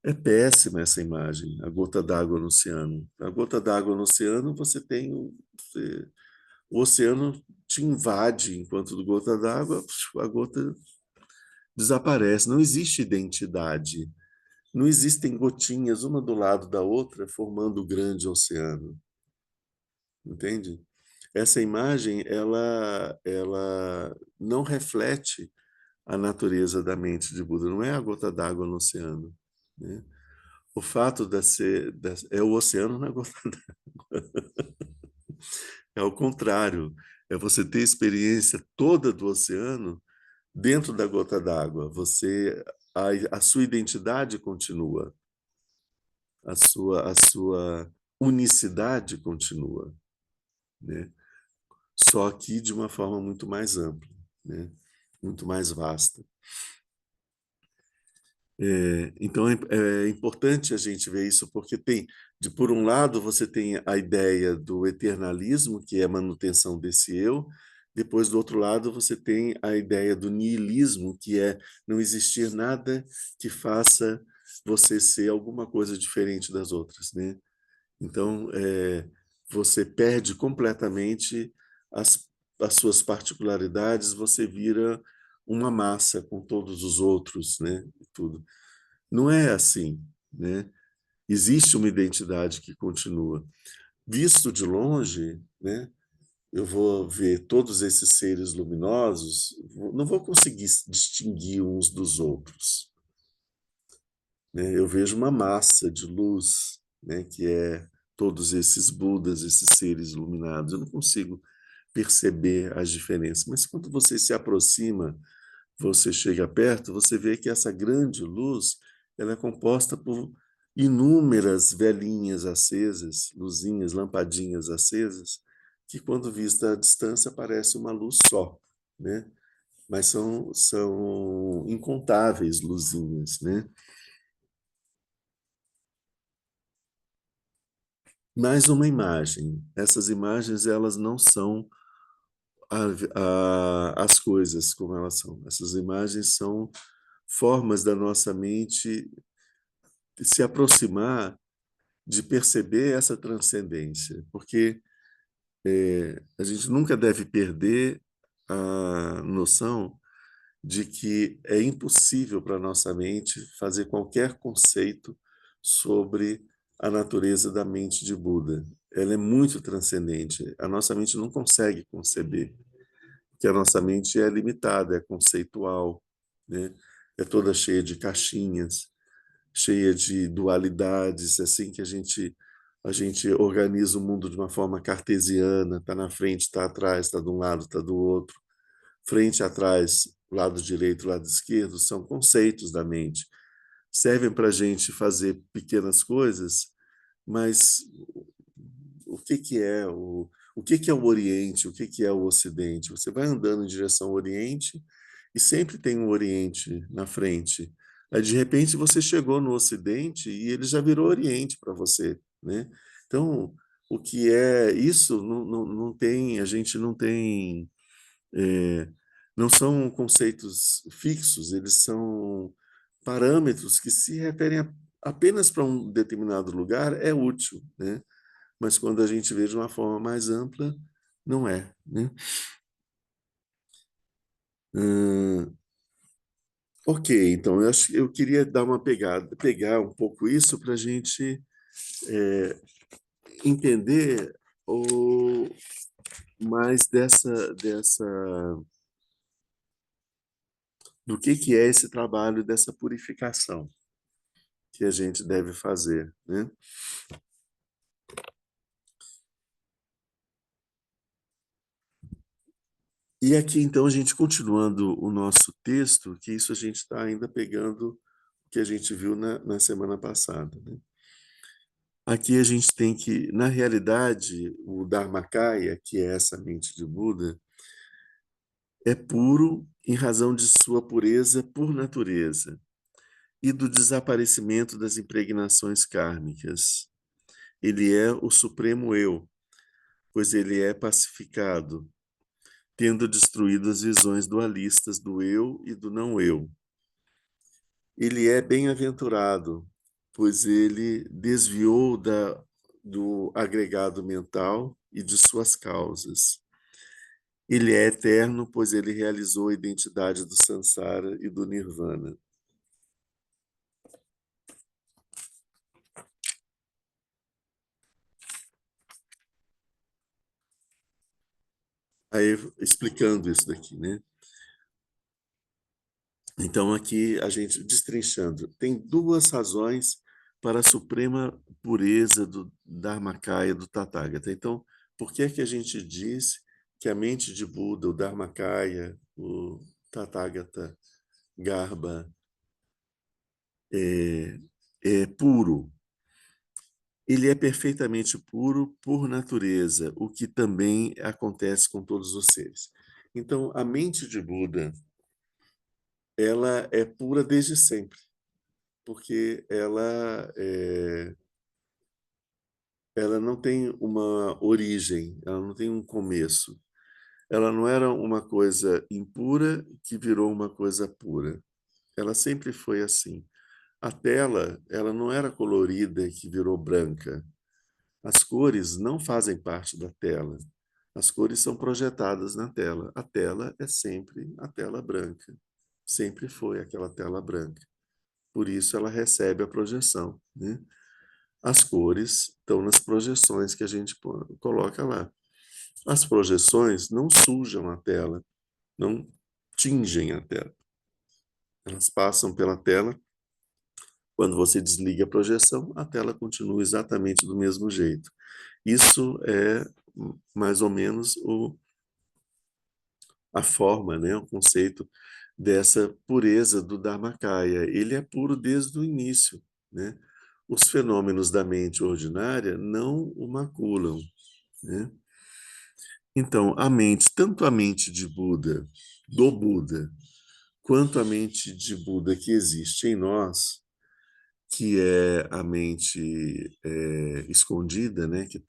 É péssima essa imagem, a gota d'água no oceano. A gota d'água no oceano, o oceano te invade enquanto gota d'água, a gota desaparece. Não existe identidade. Não existem gotinhas uma do lado da outra formando o grande oceano, entende? Essa imagem ela não reflete a natureza da mente de Buda, não é a gota d'água no oceano, né? O fato é o oceano na gota d'água. É o contrário, é você ter a experiência toda do oceano dentro da gota d'água. A sua identidade continua. a sua unicidade continua, né? Só que de uma forma muito mais ampla, né? Muito mais vasta. Então é importante a gente ver isso, porque por um lado, você tem a ideia do eternalismo, que é a manutenção desse eu, depois, do outro lado, você tem a ideia do niilismo, que é não existir nada que faça você ser alguma coisa diferente das outras, né? Então, você perde completamente as, as suas particularidades, você vira uma massa com todos os outros, né? E tudo. Não é assim, né? Existe uma identidade que continua. Visto de longe, né? Eu vou ver todos esses seres luminosos, não vou conseguir distinguir uns dos outros, né? Eu vejo uma massa de luz, né? Que é todos esses Budas, esses seres iluminados. Eu não consigo perceber as diferenças, mas quando você se aproxima, você chega perto, você vê que essa grande luz, ela é composta por inúmeras velinhas acesas, luzinhas, lampadinhas acesas, que quando vista à distância parece uma luz só, né? Mas são incontáveis luzinhas, né? Mais uma imagem. Essas imagens, elas não são as coisas como elas são. Essas imagens são formas da nossa mente se aproximar de perceber essa transcendência, porque a gente nunca deve perder a noção de que é impossível para a nossa mente fazer qualquer conceito sobre a natureza da mente de Buda. Ela é muito transcendente. A nossa mente não consegue conceber, que a nossa mente é limitada, é conceitual, né? É toda cheia de caixinhas, cheia de dualidades, assim que a gente organiza o mundo de uma forma cartesiana, está na frente, está atrás, está de um lado, está do outro. Frente, atrás, lado direito, lado esquerdo, são conceitos da mente. Servem para a gente fazer pequenas coisas, mas o que é o Oriente, o que é o Ocidente? Você vai andando em direção ao Oriente e sempre tem um Oriente na frente. Aí, de repente, você chegou no Ocidente e ele já virou Oriente para você, né? Então, o que é isso não tem, a gente não tem, é, não são conceitos fixos, eles são parâmetros que se referem apenas para um determinado lugar, é útil, né? Mas quando a gente vê de uma forma mais ampla, não é, né? Hum, ok, então eu acho que eu queria dar uma pegada, pegar um pouco isso para a gente entender o mais dessa do que é esse trabalho dessa purificação que a gente deve fazer, né? E aqui, então, a gente continuando o nosso texto, que isso a gente está ainda pegando o que a gente viu na semana passada, né? Aqui a gente tem que, na realidade, o Dharmakaya, que é essa mente de Buda, é puro em razão de sua pureza por natureza e do desaparecimento das impregnações kármicas. Ele é o supremo eu, pois ele é pacificado, tendo destruído as visões dualistas do eu e do não eu. Ele é bem-aventurado, pois ele desviou do agregado mental e de suas causas. Ele é eterno, pois ele realizou a identidade do Sansara e do Nirvana. Aí, explicando isso daqui, né? Então, aqui a gente destrinchando, tem duas razões para a suprema pureza do Dharmakaya do Tathagata. Então, por que é que a gente diz que a mente de Buda, o Dharmakaya, o Tathagata Garba é puro? ele é perfeitamente puro por natureza, o que também acontece com todos os seres. Então, a mente de Buda, ela é pura desde sempre, porque ela não tem uma origem, ela não tem um começo. Ela não era uma coisa impura que virou uma coisa pura. Ela sempre foi assim. A tela, ela não era colorida que virou branca. As cores não fazem parte da tela. As cores são projetadas na tela. A tela é sempre a tela branca. Sempre foi aquela tela branca. Por isso ela recebe a projeção, né? As cores estão nas projeções que a gente coloca lá. As projeções não sujam a tela, não tingem a tela. Elas passam pela tela. Quando você desliga a projeção, a tela continua exatamente do mesmo jeito. Isso é mais ou menos a forma, né, o conceito dessa pureza do Dharmakaya. Ele é puro desde o início, né? Os fenômenos da mente ordinária não o maculam, né? Então, a mente, tanto a mente de Buda, do Buda, quanto a mente de Buda que existe em nós, que é a mente escondida, né, que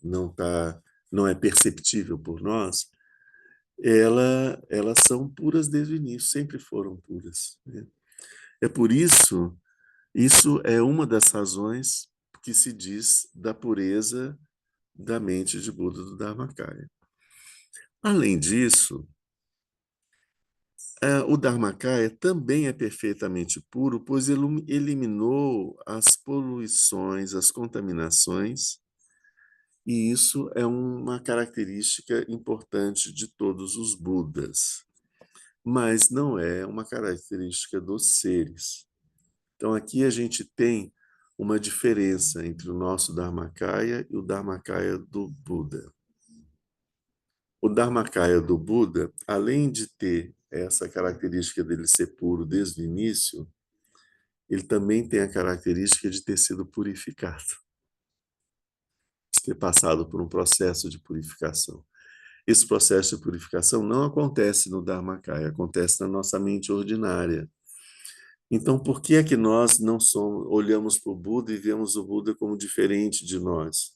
não é perceptível por nós, elas são puras desde o início, sempre foram puras, né? É por isso, isso é uma das razões que se diz da pureza da mente de Buda do Dharmakaya. Além disso, o Dharmakaya também é perfeitamente puro, pois ele eliminou as poluições, as contaminações, e isso é uma característica importante de todos os Budas, mas não é uma característica dos seres. Então, aqui a gente tem uma diferença entre o nosso Dharmakaya e o Dharmakaya do Buda. O Dharmakaya do Buda, além de ter essa característica dele ser puro desde o início, ele também tem a característica de ter sido purificado, de ter passado por um processo de purificação. Esse processo de purificação não acontece no Dharmakaya, acontece na nossa mente ordinária. Então, por que é que nós não somos, olhamos para o Buda e vemos o Buda como diferente de nós?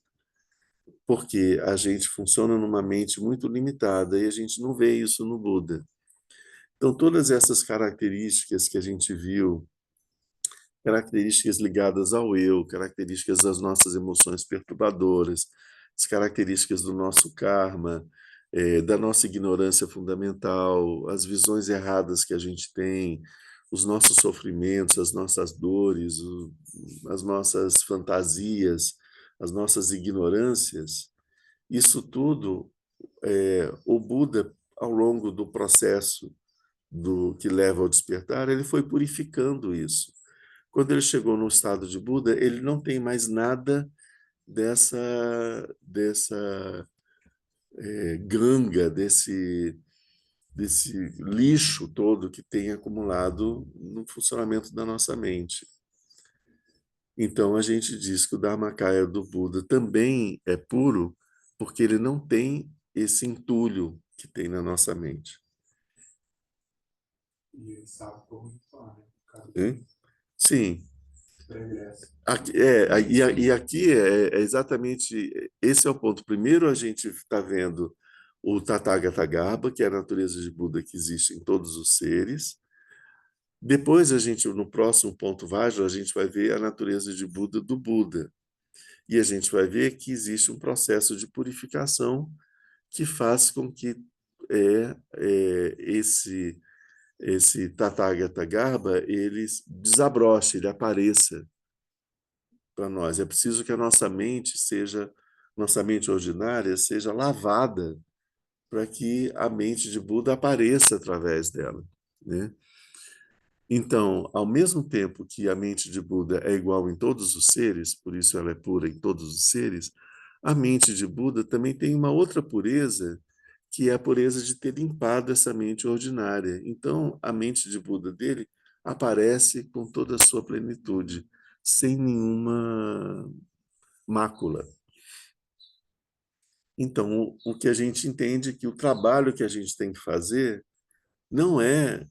Porque a gente funciona numa mente muito limitada e a gente não vê isso no Buda. Então, todas essas características que a gente viu, características ligadas ao eu, características das nossas emoções perturbadoras, as características do nosso karma, da nossa ignorância fundamental, as visões erradas que a gente tem, os nossos sofrimentos, as nossas dores, as nossas fantasias, as nossas ignorâncias, isso tudo, o Buda, ao longo do processo do que leva ao despertar, ele foi purificando isso. Quando ele chegou no estado de Buda, ele não tem mais nada dessa ganga, desse lixo todo que tem acumulado no funcionamento da nossa mente. Então, a gente diz que o Dharmakaya do Buda também é puro, porque ele não tem esse entulho que tem na nossa mente. E ele sabe como falar, né? Sim. progresso. Aqui, e aqui é exatamente esse é o ponto. Primeiro, a gente está vendo o Tathagata Garbha, que é a natureza de Buda que existe em todos os seres. Depois, no próximo ponto Vajra, a gente vai ver a natureza de Buda do Buda. E a gente vai ver que existe um processo de purificação que faz com que esse Tathagata Garbha ele desabroche, ele apareça para nós. É preciso que a nossa mente ordinária seja lavada para que a mente de Buda apareça através dela, né? Então, ao mesmo tempo que a mente de Buda é igual em todos os seres, por isso ela é pura em todos os seres, a mente de Buda também tem uma outra pureza, que é a pureza de ter limpado essa mente ordinária. Então, a mente de Buda dele aparece com toda a sua plenitude, sem nenhuma mácula. Então, o que a gente entende é que o trabalho que a gente tem que fazer não é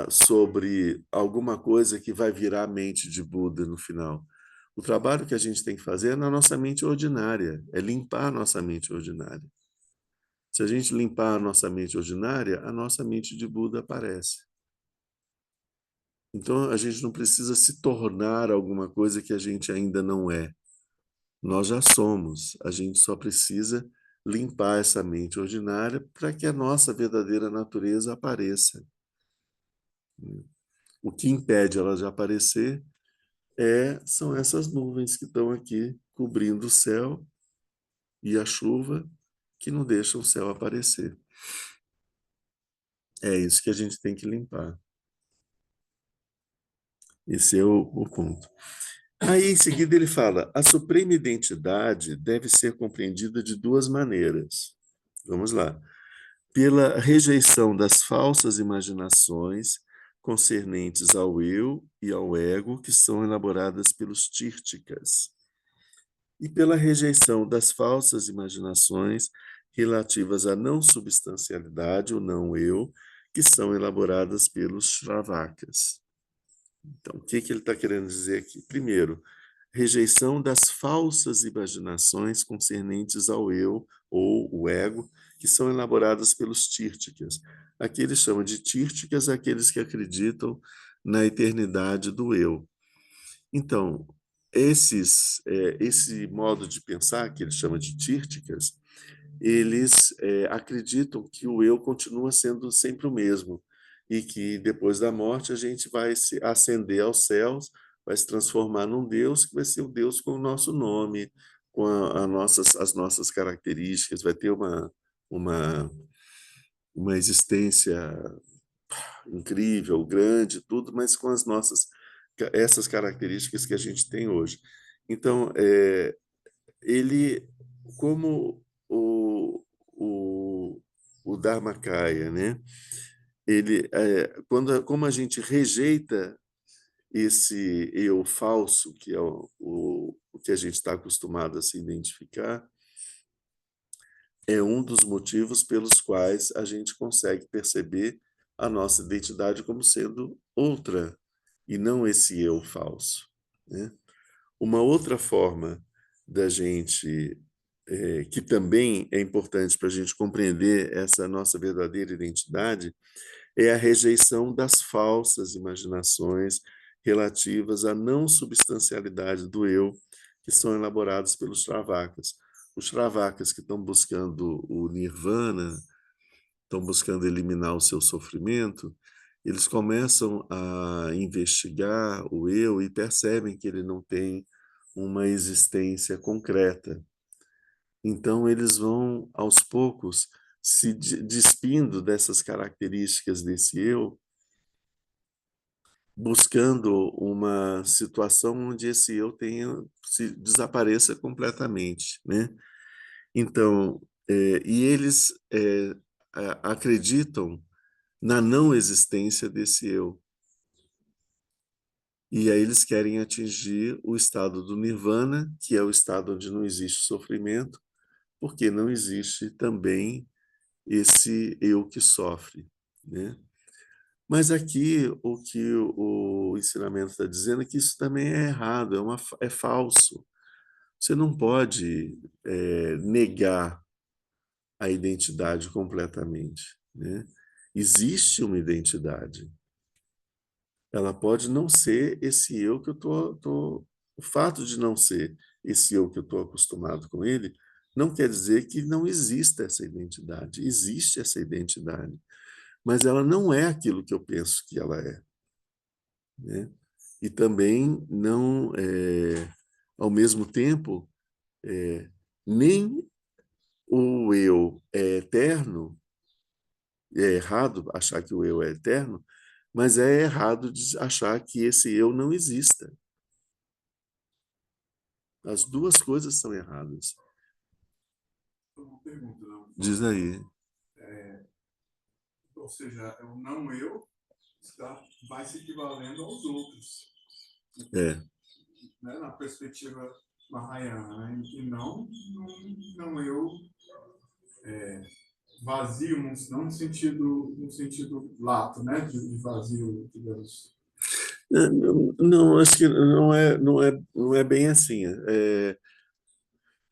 sobre alguma coisa que vai virar a mente de Buda no final. O trabalho que a gente tem que fazer é na nossa mente ordinária, é limpar a nossa mente ordinária. Se a gente limpar a nossa mente ordinária, a nossa mente de Buda aparece. Então, a gente não precisa se tornar alguma coisa que a gente ainda não é. Nós já somos. A gente só precisa limpar essa mente ordinária para que a nossa verdadeira natureza apareça. O que impede ela de aparecer são essas nuvens que estão aqui cobrindo o céu e a chuva que não deixam o céu aparecer. É isso que a gente tem que limpar. Esse é o ponto. Aí, em seguida, ele fala: a suprema identidade deve ser compreendida de duas maneiras. Vamos lá. Pela rejeição das falsas imaginações concernentes ao eu e ao ego, que são elaboradas pelos Tirtikas, e pela rejeição das falsas imaginações relativas à não substancialidade, o não eu, que são elaboradas pelos Shravakas. Então, o que ele está querendo dizer aqui? Primeiro, rejeição das falsas imaginações concernentes ao eu ou o ego, que são elaboradas pelos Tirtikas. Aqui ele chama de Tirtikas aqueles que acreditam na eternidade do eu. Então, esse modo de pensar, que ele chama de Tirtikas, eles acreditam que o eu continua sendo sempre o mesmo e que depois da morte a gente vai se ascender aos céus, vai se transformar num Deus que vai ser o Deus com o nosso nome, com as nossas características, vai ter uma, uma existência incrível, grande, tudo, mas com essas características que a gente tem hoje. Então, ele, como o Dharmakaya, né? Ele, como a gente rejeita esse eu falso, que é o que a gente está acostumado a se identificar, é um dos motivos pelos quais a gente consegue perceber a nossa identidade como sendo outra, e não esse eu falso, né? Uma outra forma da gente, que também é importante para a gente compreender essa nossa verdadeira identidade, é a rejeição das falsas imaginações relativas à não substancialidade do eu, que são elaboradas pelos Shravakas. Os Shravakas que estão buscando o nirvana, estão buscando eliminar o seu sofrimento, eles começam a investigar o eu e percebem que ele não tem uma existência concreta. Então, eles vão, aos poucos, se despindo dessas características desse eu, buscando uma situação onde esse eu desapareça completamente, né? Então, e eles acreditam na não existência desse eu. E aí eles querem atingir o estado do nirvana, que é o estado onde não existe sofrimento, porque não existe também esse eu que sofre, né? Mas aqui o que o ensinamento está dizendo é que isso também é errado, é falso. Você não pode negar a identidade completamente, né? Existe uma identidade. Ela pode não ser esse eu que eu tô. O fato de não ser esse eu que eu estou acostumado com ele, não quer dizer que não exista essa identidade. Existe essa identidade, mas ela não é aquilo que eu penso que ela é, né? E também não, ao mesmo tempo, nem o eu é eterno, é errado achar que o eu é eterno, mas é errado de achar que esse eu não exista. As duas coisas são erradas. Uma pergunta, não. Diz aí. Ou seja, o não eu vai se equivalendo aos outros. É, Né? Na perspectiva Mahayana, né? E não eu vazio, não no sentido lato, né? De vazio, digamos. Não, não, acho que não é bem assim.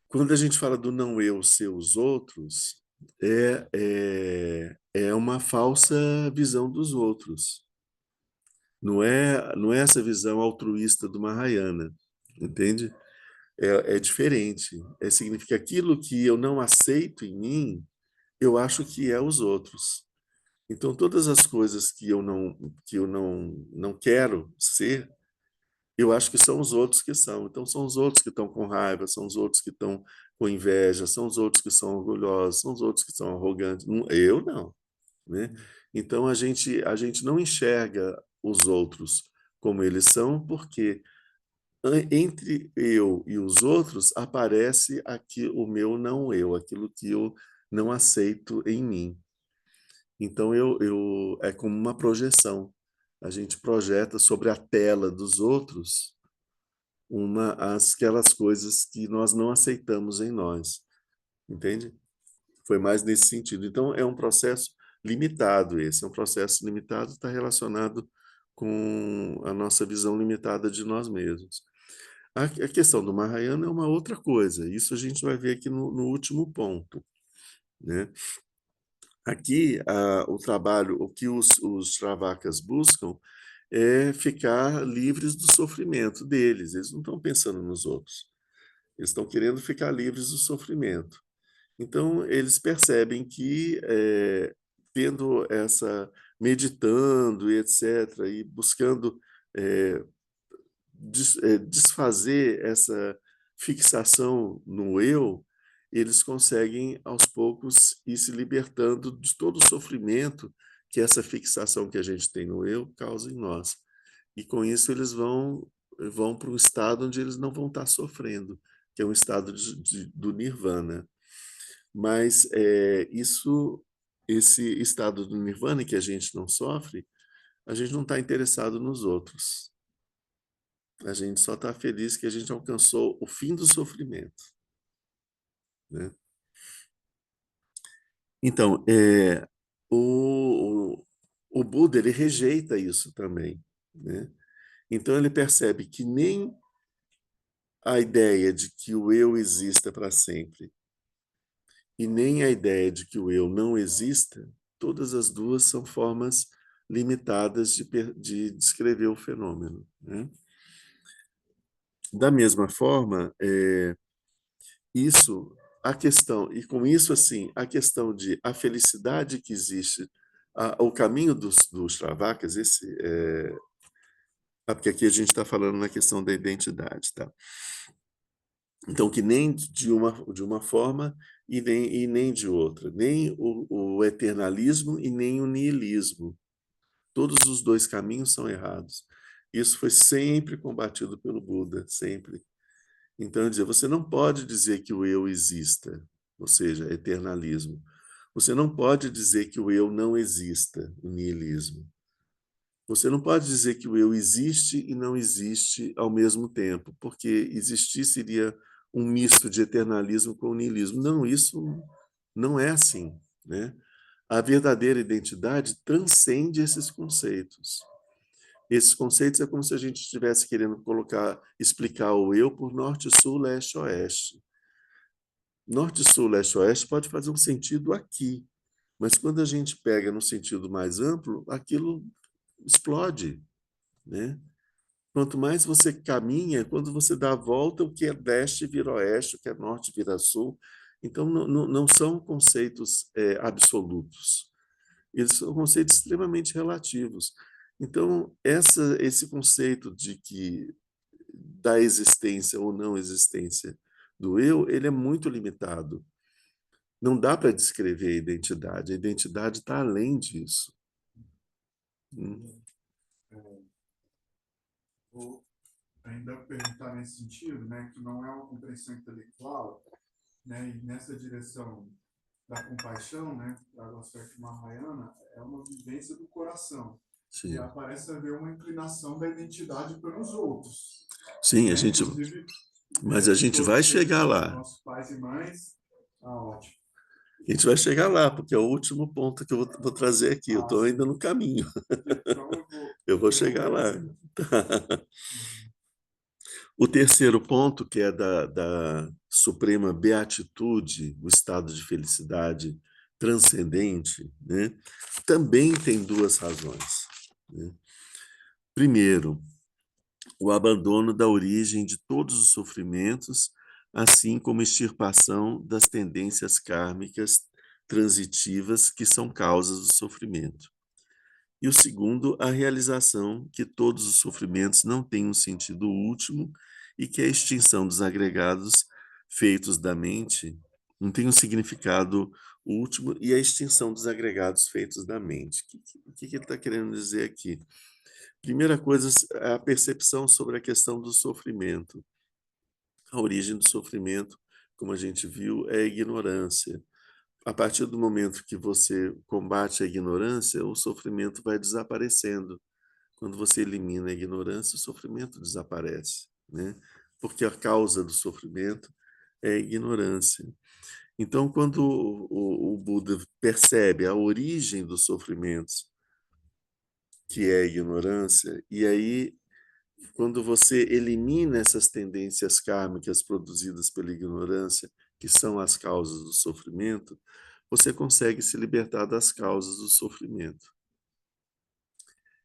Quando a gente fala do não eu ser os outros, é uma falsa visão dos outros. Não é essa visão altruísta do Mahayana, entende? É diferente. Significa aquilo que eu não aceito em mim, eu acho que é os outros. Então, todas as coisas que eu não quero ser, eu acho que são os outros que são. Então, são os outros que estão com raiva, são os outros que estão com inveja, são os outros que são orgulhosos, são os outros que são arrogantes. Eu não, né? Então, a gente não enxerga os outros como eles são, porque entre eu e os outros aparece aqui o meu não eu, aquilo que eu não aceito em mim. Então é como uma projeção. A gente projeta sobre a tela dos outros aquelas coisas que nós não aceitamos em nós, entende? Foi mais nesse sentido. Então é um processo limitado esse, é um processo limitado, está relacionado com a nossa visão limitada de nós mesmos. A questão do Mahayana é uma outra coisa. Isso a gente vai ver aqui no último ponto, né? Aqui, o trabalho, o que os Shravakas buscam é ficar livres do sofrimento deles. Eles não estão pensando nos outros. Eles estão querendo ficar livres do sofrimento. Então, eles percebem que, tendo meditando e etc., e buscando é, desfazer essa fixação no eu, eles conseguem, aos poucos, ir se libertando de todo o sofrimento que essa fixação que a gente tem no eu causa em nós. E com isso eles vão para um estado onde eles não vão estar sofrendo, que é um estado do nirvana. Mas esse estado do nirvana que a gente não sofre, a gente não está interessado nos outros. A gente só está feliz que a gente alcançou o fim do sofrimento, né? Então, o, o Buda ele rejeita isso também, né? Então ele percebe que nem a ideia de que o eu exista para sempre e nem a ideia de que o eu não exista, todas as duas são formas limitadas de descrever o fenômeno, né? Da mesma forma, isso, a questão, e com isso, assim, a questão de a felicidade que existe, o caminho dos Travacas, porque aqui a gente está falando na questão da identidade, tá? Então, que nem de uma forma e nem de outra, nem o eternalismo e nem o niilismo. Todos os dois caminhos são errados. Isso foi sempre combatido pelo Buda, sempre. Então, eu dizia, você não pode dizer que o eu exista, ou seja, eternalismo. Você não pode dizer que o eu não exista, o niilismo. Você não pode dizer que o eu existe e não existe ao mesmo tempo, porque existir seria um misto de eternalismo com niilismo. Não, isso não é assim, né? A verdadeira identidade transcende esses conceitos. Esses conceitos é como se a gente estivesse querendo explicar o eu por norte, sul, leste, oeste. Norte, sul, leste, oeste pode fazer um sentido aqui, mas quando a gente pega no sentido mais amplo, aquilo explode, né? Quanto mais você caminha, quando você dá a volta, o que é leste vira oeste, o que é norte vira sul. Então, não são conceitos absolutos. Eles são conceitos extremamente relativos. Então, esse conceito de que da existência ou não existência do eu, ele é muito limitado. Não dá para descrever a identidade está além disso. Vou ainda perguntar nesse sentido, né, que não é uma compreensão intelectual, né, e nessa direção da compaixão, né, para o aspecto Mahayana, é uma vivência do coração. E aparece haver uma inclinação da identidade pelos outros, Sim, a né? gente. Inclusive Mas a gente Todos vai eles chegar fossem lá. nossos pais e mães, ótimo. A gente vai chegar lá, porque é o último ponto que eu vou trazer aqui. Eu estou ainda Sim. no caminho. Então eu vou Eu vou chegar interromper lá. você. Uhum. O terceiro ponto, que é da suprema beatitude, o estado de felicidade transcendente, né, também tem duas razões. Né? Primeiro, o abandono da origem de todos os sofrimentos, assim como a extirpação das tendências kármicas transitivas que são causas do sofrimento. E o segundo, a realização que todos os sofrimentos não têm um sentido último e que a extinção dos agregados feitos da mente não tem um significado último e a extinção dos agregados feitos da mente. O que ele está querendo dizer aqui? Primeira coisa é a percepção sobre a questão do sofrimento. A origem do sofrimento, como a gente viu, é a ignorância. A partir do momento que você combate a ignorância, o sofrimento vai desaparecendo. Quando você elimina a ignorância, o sofrimento desaparece, né? Porque a causa do sofrimento é a ignorância. Então, quando o Buda percebe a origem dos sofrimentos, que é a ignorância, e aí, quando você elimina essas tendências kármicas produzidas pela ignorância, que são as causas do sofrimento, você consegue se libertar das causas do sofrimento.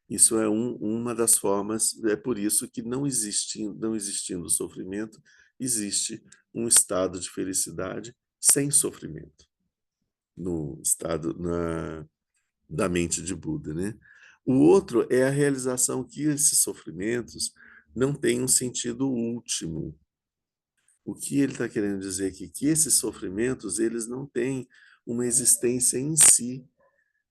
Isso é uma das formas, é por isso que não existindo sofrimento, existe um estado de felicidade sem sofrimento, no estado da mente de Buda, né? O outro é a realização que esses sofrimentos não têm um sentido último. O que ele está querendo dizer aqui? Que esses sofrimentos, eles não têm uma existência em si,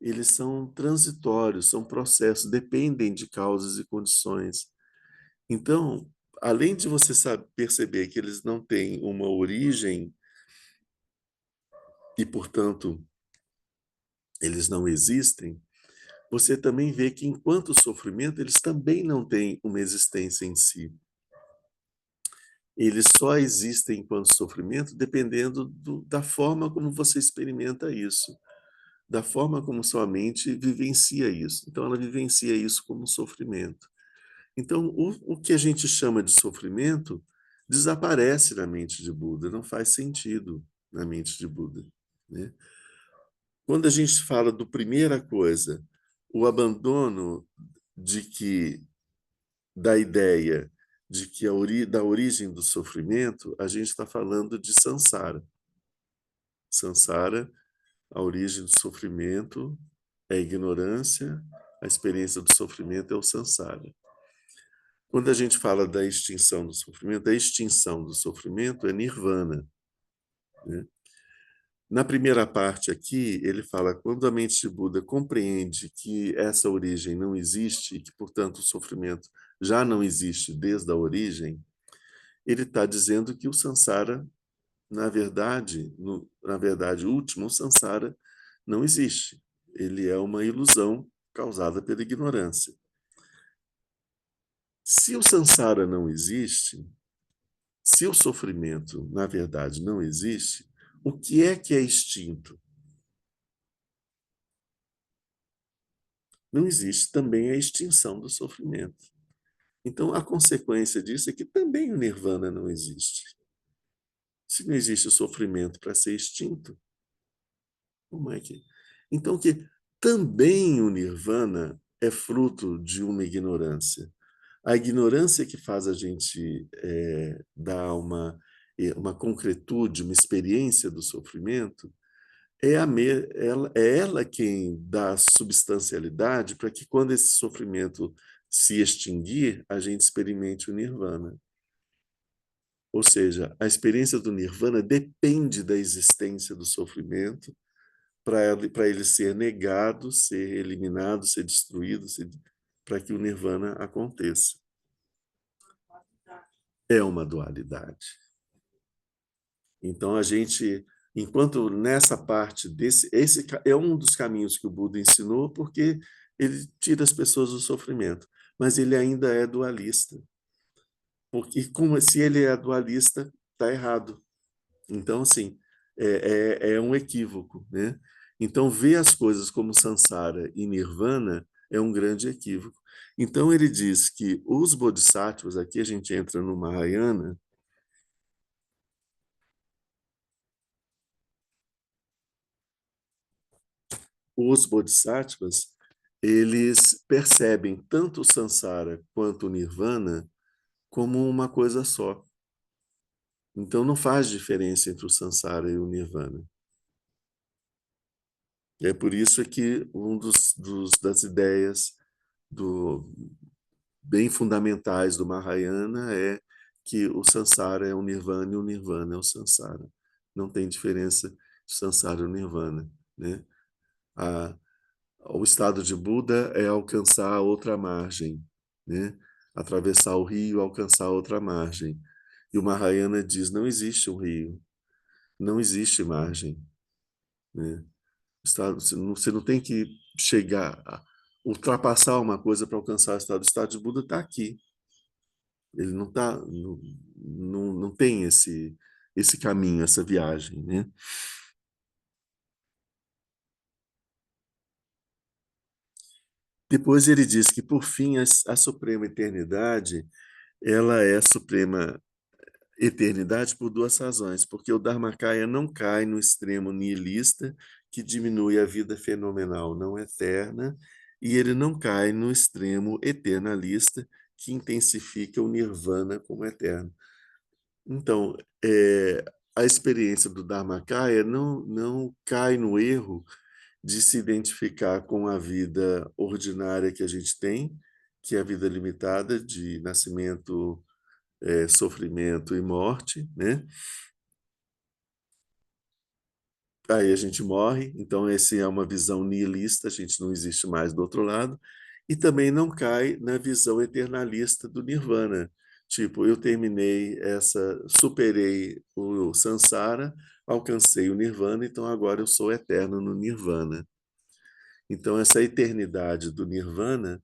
eles são transitórios, são processos, dependem de causas e condições. Então, além de você perceber que eles não têm uma origem e, portanto, eles não existem, você também vê que, enquanto sofrimento, eles também não têm uma existência em si. Eles só existem enquanto sofrimento dependendo da forma como você experimenta isso, da forma como sua mente vivencia isso. Então, ela vivencia isso como sofrimento. Então, o que a gente chama de sofrimento desaparece na mente de Buda, não faz sentido na mente de Buda, né? Quando a gente fala do primeira coisa, o abandono de que da ideia de que da origem do sofrimento, a gente está falando de samsara. Samsara, a origem do sofrimento é a ignorância, a experiência do sofrimento é o samsara. Quando a gente fala da extinção do sofrimento, a extinção do sofrimento é nirvana, né? Na primeira parte aqui, ele fala quando a mente de Buda compreende que essa origem não existe e que, portanto, o sofrimento já não existe desde a origem, ele está dizendo que o samsara, na verdade, o último, o samsara, não existe. Ele é uma ilusão causada pela ignorância. Se o samsara não existe, se o sofrimento, na verdade, não existe, o que é extinto? Não existe também a extinção do sofrimento. Então, a consequência disso é que também o nirvana não existe. Se não existe o sofrimento para ser extinto, como é que... Então, que também o nirvana é fruto de uma ignorância. A ignorância que faz a gente dar uma concretude, uma experiência do sofrimento, é ela quem dá substancialidade para que, quando esse sofrimento se extinguir, a gente experimente o nirvana. Ou seja, a experiência do nirvana depende da existência do sofrimento para ele ser negado, ser eliminado, ser destruído, para que o nirvana aconteça. É uma dualidade. Então, a gente, enquanto nessa parte esse é um dos caminhos que o Buda ensinou, porque ele tira as pessoas do sofrimento, mas ele ainda é dualista, porque como se ele é dualista, está errado. Então, assim, é um equívoco, né? Então, ver as coisas como samsara e nirvana é um grande equívoco. Então, ele diz que os bodhisattvas, aqui a gente entra no Mahayana, os bodhisattvas, eles percebem tanto o samsara quanto o nirvana como uma coisa só. Então, não faz diferença entre o samsara e o nirvana. É por isso que das ideias do, bem fundamentais do Mahayana é que o samsara é o nirvana e o nirvana é o samsara. Não tem diferença de samsara e o nirvana, né? A, o estado de Buda é alcançar a outra margem, né? Atravessar o rio, alcançar a outra margem. E o Mahayana diz: não existe um rio, não existe margem, né? Você não tem que chegar, ultrapassar uma coisa para alcançar o estado. O estado de Buda está aqui. Ele não tá, não tem esse caminho, essa viagem, né? Depois ele diz que, por fim, a suprema eternidade, ela é a suprema eternidade por duas razões, porque o Dharmakaya não cai no extremo nihilista que diminui a vida fenomenal não eterna, e ele não cai no extremo eternalista que intensifica o nirvana como eterno. Então, a experiência do Dharmakaya não cai no erro de se identificar com a vida ordinária que a gente tem, que é a vida limitada de nascimento, sofrimento e morte, né? Aí a gente morre, então essa é uma visão nihilista, a gente não existe mais do outro lado, e também não cai na visão eternalista do nirvana. Tipo, eu terminei superei o samsara, alcancei o nirvana, então agora eu sou eterno no nirvana. Então essa eternidade do nirvana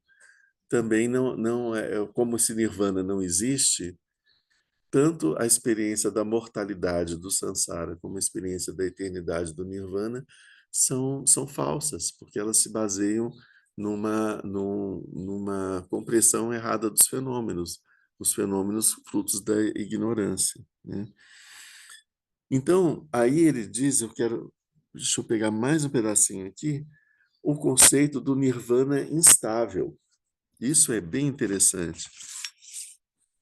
também não é como se nirvana não existe, tanto a experiência da mortalidade do samsara como a experiência da eternidade do nirvana são falsas, porque elas se baseiam numa compreensão errada dos fenômenos, os fenômenos frutos da ignorância, né? Então, aí ele diz, deixa eu pegar mais um pedacinho aqui, o conceito do nirvana instável. Isso é bem interessante,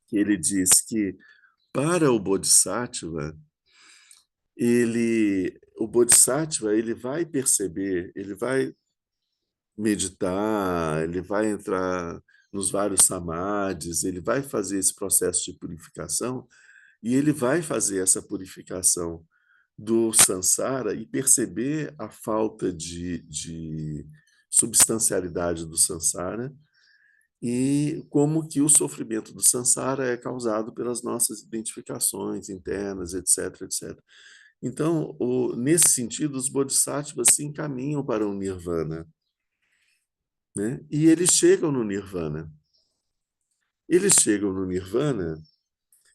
que ele diz que para o Bodhisattva, o Bodhisattva, ele vai perceber, ele vai meditar, ele vai entrar nos vários samadhis, ele vai fazer esse processo de purificação e ele vai fazer essa purificação do samsara e perceber a falta de substancialidade do samsara e como que o sofrimento do samsara é causado pelas nossas identificações internas, etc, etc. Então, nesse sentido, os bodhisattvas se encaminham para o nirvana, né? E eles chegam no nirvana. Eles chegam no nirvana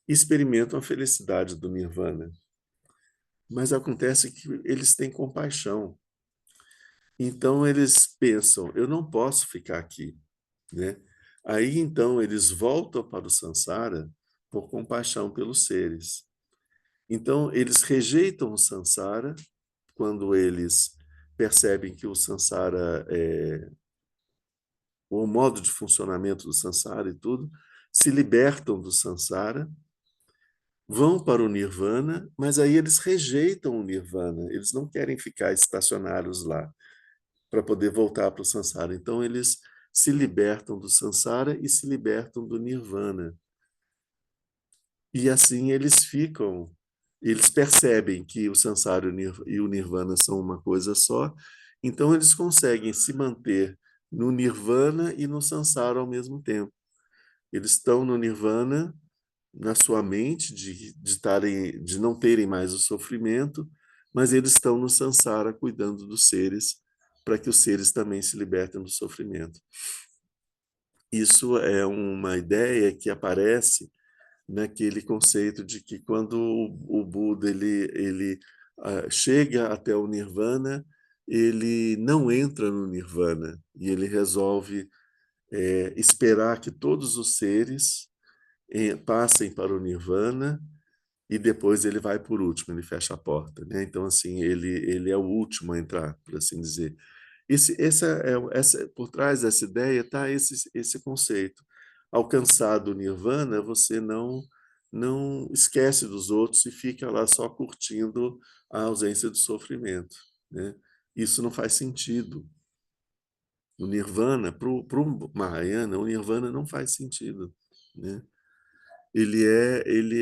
e experimentam a felicidade do nirvana. Mas acontece que eles têm compaixão. Então, eles pensam, eu não posso ficar aqui, né? Aí, então, eles voltam para o samsara por compaixão pelos seres. Então, eles rejeitam o samsara quando eles percebem que o samsara, o modo de funcionamento do samsara e tudo, se libertam do samsara, vão para o nirvana, mas aí eles rejeitam o nirvana, eles não querem ficar estacionários lá para poder voltar para o samsara. Então, eles se libertam do samsara e se libertam do nirvana. E assim eles percebem que o samsara e o nirvana são uma coisa só, então eles conseguem se manter no nirvana e no samsara ao mesmo tempo. Eles estão no nirvana na sua mente de não terem mais o sofrimento, mas eles estão no samsara cuidando dos seres para que os seres também se libertem do sofrimento. Isso é uma ideia que aparece naquele conceito de que quando o Buda ele chega até o Nirvana, ele não entra no Nirvana e ele resolve esperar que todos os seres passem para o Nirvana e depois ele vai por último, ele fecha a porta, né? Então, assim, ele é o último a entrar, por assim dizer. Por trás dessa ideia está esse conceito. Alcançado o Nirvana, você não esquece dos outros e fica lá só curtindo a ausência de sofrimento, né? Isso não faz sentido. O Nirvana, para o Mahayana, o Nirvana não faz sentido, né? Ele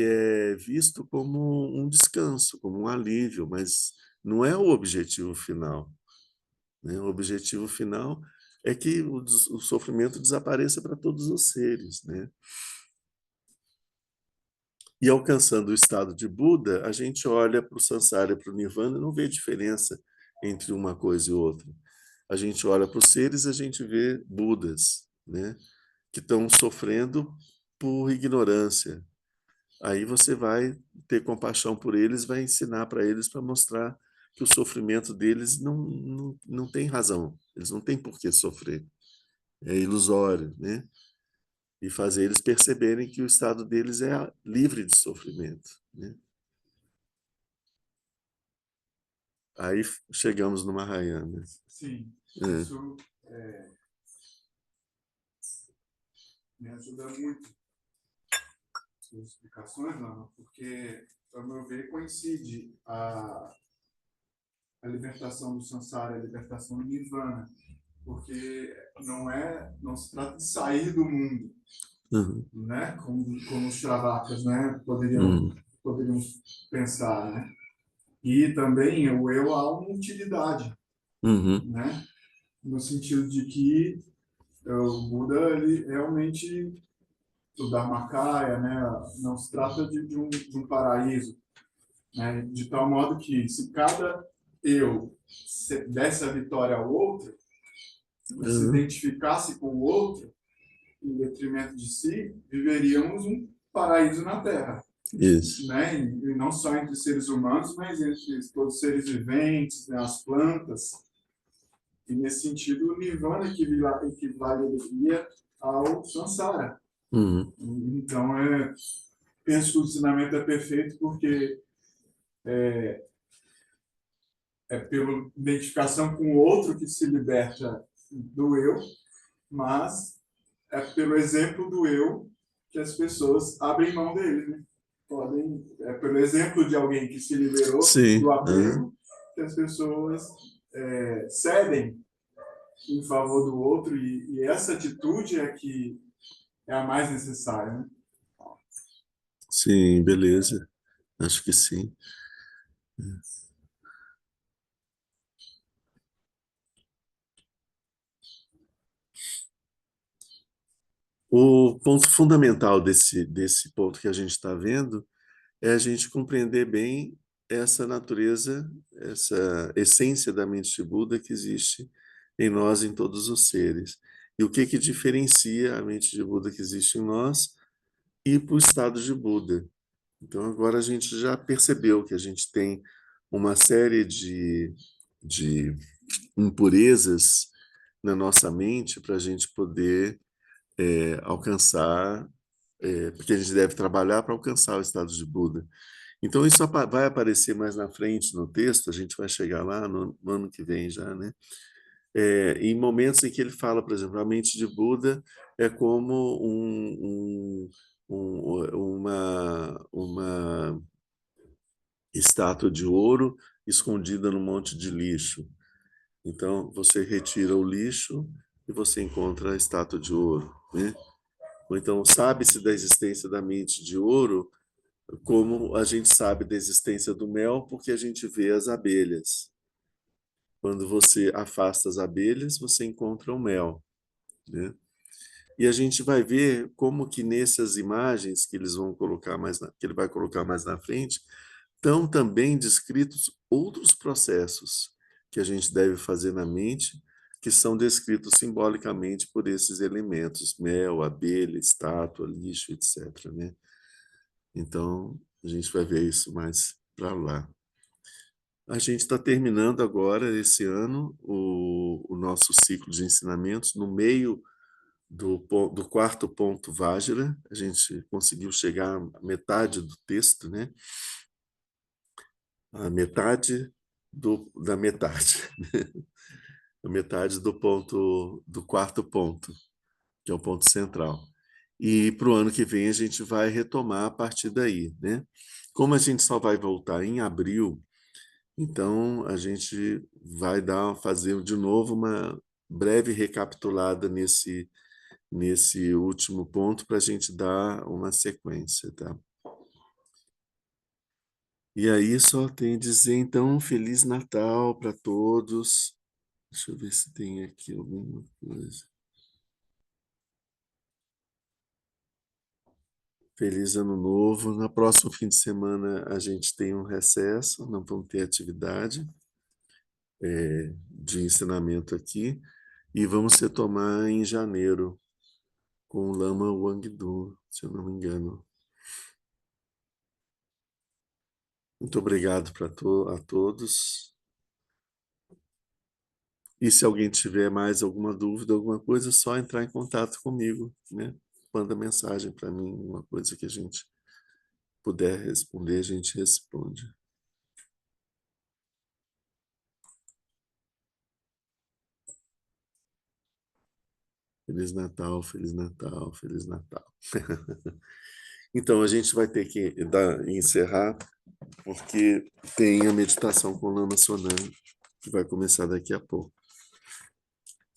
é visto como um descanso, como um alívio, mas não é o objetivo final, né? O objetivo final é que o sofrimento desapareça para todos os seres, né? E alcançando o estado de Buda, a gente olha para o Sansara e para o Nirvana e não vê diferença entre uma coisa e outra. A gente olha para os seres e a gente vê Budas, né? Que estão sofrendo por ignorância. Aí você vai ter compaixão por eles, vai ensinar para eles, para mostrar que o sofrimento deles não tem razão, eles não têm por que sofrer, é ilusório, né? E fazer eles perceberem que o estado deles é livre de sofrimento, né? Aí chegamos no Mahayana. Sim, É. isso me ajuda muito as explicações, Ana, porque, ao meu ver, coincide a libertação do samsara, a libertação do nirvana, porque não se trata de sair do mundo, Uhum. né? Como os travakas, né? Uhum. Poderiam pensar, né? E também o eu há uma utilidade, Uhum. né? No sentido de que o Buda, ele realmente, o Dharmakaya, né? Não se trata de um paraíso, né? De tal modo que se cada eu desse a vitória ao outro, se Uhum. identificasse com o outro, em detrimento de si, viveríamos um paraíso na Terra, Isso. né? E não só entre seres humanos, mas entre todos os seres viventes, né? As plantas. E nesse sentido, o Nirvana equivaleria ao Samsara. Uhum. Então, penso que o ensinamento é perfeito porque é pela identificação com o outro que se liberta do eu, mas é pelo exemplo do eu que as pessoas abrem mão dele, né? É pelo exemplo de alguém que se liberou do Sim. Uhum. apego que as pessoas cedem em favor do outro e essa atitude é que é a mais necessária, né? Sim, beleza. Acho que sim. O ponto fundamental desse ponto que a gente está vendo é a gente compreender bem essa natureza, essa essência da mente de Buda que existe em nós, em todos os seres. E o que diferencia a mente de Buda que existe em nós e para o estado de Buda. Então, agora a gente já percebeu que a gente tem uma série de impurezas na nossa mente para a gente poder alcançar, porque a gente deve trabalhar para alcançar o estado de Buda. Então, isso vai aparecer mais na frente no texto, a gente vai chegar lá no ano que vem já, né? Em momentos em que ele fala, por exemplo, a mente de Buda é como uma estátua de ouro escondida no monte de lixo. Então, você retira o lixo e você encontra a estátua de ouro, né? Ou então, sabe-se da existência da mente de ouro, como a gente sabe da existência do mel, porque a gente vê as abelhas. Quando você afasta as abelhas, você encontra o mel, né? E a gente vai ver como que nessas imagens que eles vão colocar que ele vai colocar mais na frente, estão também descritos outros processos que a gente deve fazer na mente, que são descritos simbolicamente por esses elementos, mel, abelha, estátua, lixo, etc., né? Então, a gente vai ver isso mais para lá. A gente está terminando agora, esse ano, o nosso ciclo de ensinamentos. No meio do quarto ponto Vajra, a gente conseguiu chegar à metade do texto, né? A metade da metade. A metade do quarto ponto, que é o ponto central. E para o ano que vem a gente vai retomar a partir daí, né? Como a gente só vai voltar em abril, então a gente vai fazer de novo uma breve recapitulada nesse último ponto para a gente dar uma sequência, tá? E aí só tem a dizer, então, Feliz Natal para todos. Deixa eu ver se tem aqui alguma coisa. Feliz Ano Novo. No próximo fim de semana a gente tem um recesso, não vamos ter atividade de ensinamento aqui. E vamos retomar em janeiro com o Lama Wangdu, se eu não me engano. Muito obrigado a todos. E se alguém tiver mais alguma dúvida, alguma coisa, é só entrar em contato comigo, né? Manda mensagem para mim, uma coisa que a gente puder responder, a gente responde. Feliz Natal, Feliz Natal, Feliz Natal. Então, a gente vai ter que encerrar, porque tem a meditação com Lama Sonan, que vai começar daqui a pouco.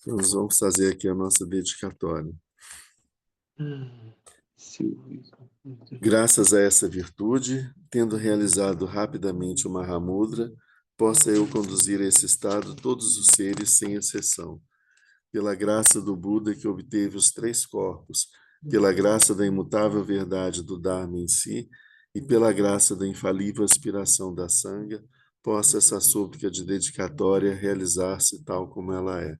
Então, nós vamos fazer aqui a nossa dedicatória. Graças a essa virtude, tendo realizado rapidamente o Mahamudra, possa eu conduzir a esse estado todos os seres sem exceção. Pela graça do Buda que obteve os três corpos, pela graça da imutável verdade do Dharma em si e pela graça da infalível aspiração da Sangha, possa essa súplica de dedicatória realizar-se tal como ela é.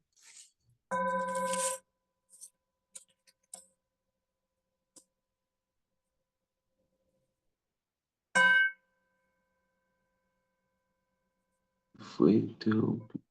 Foi interrompido.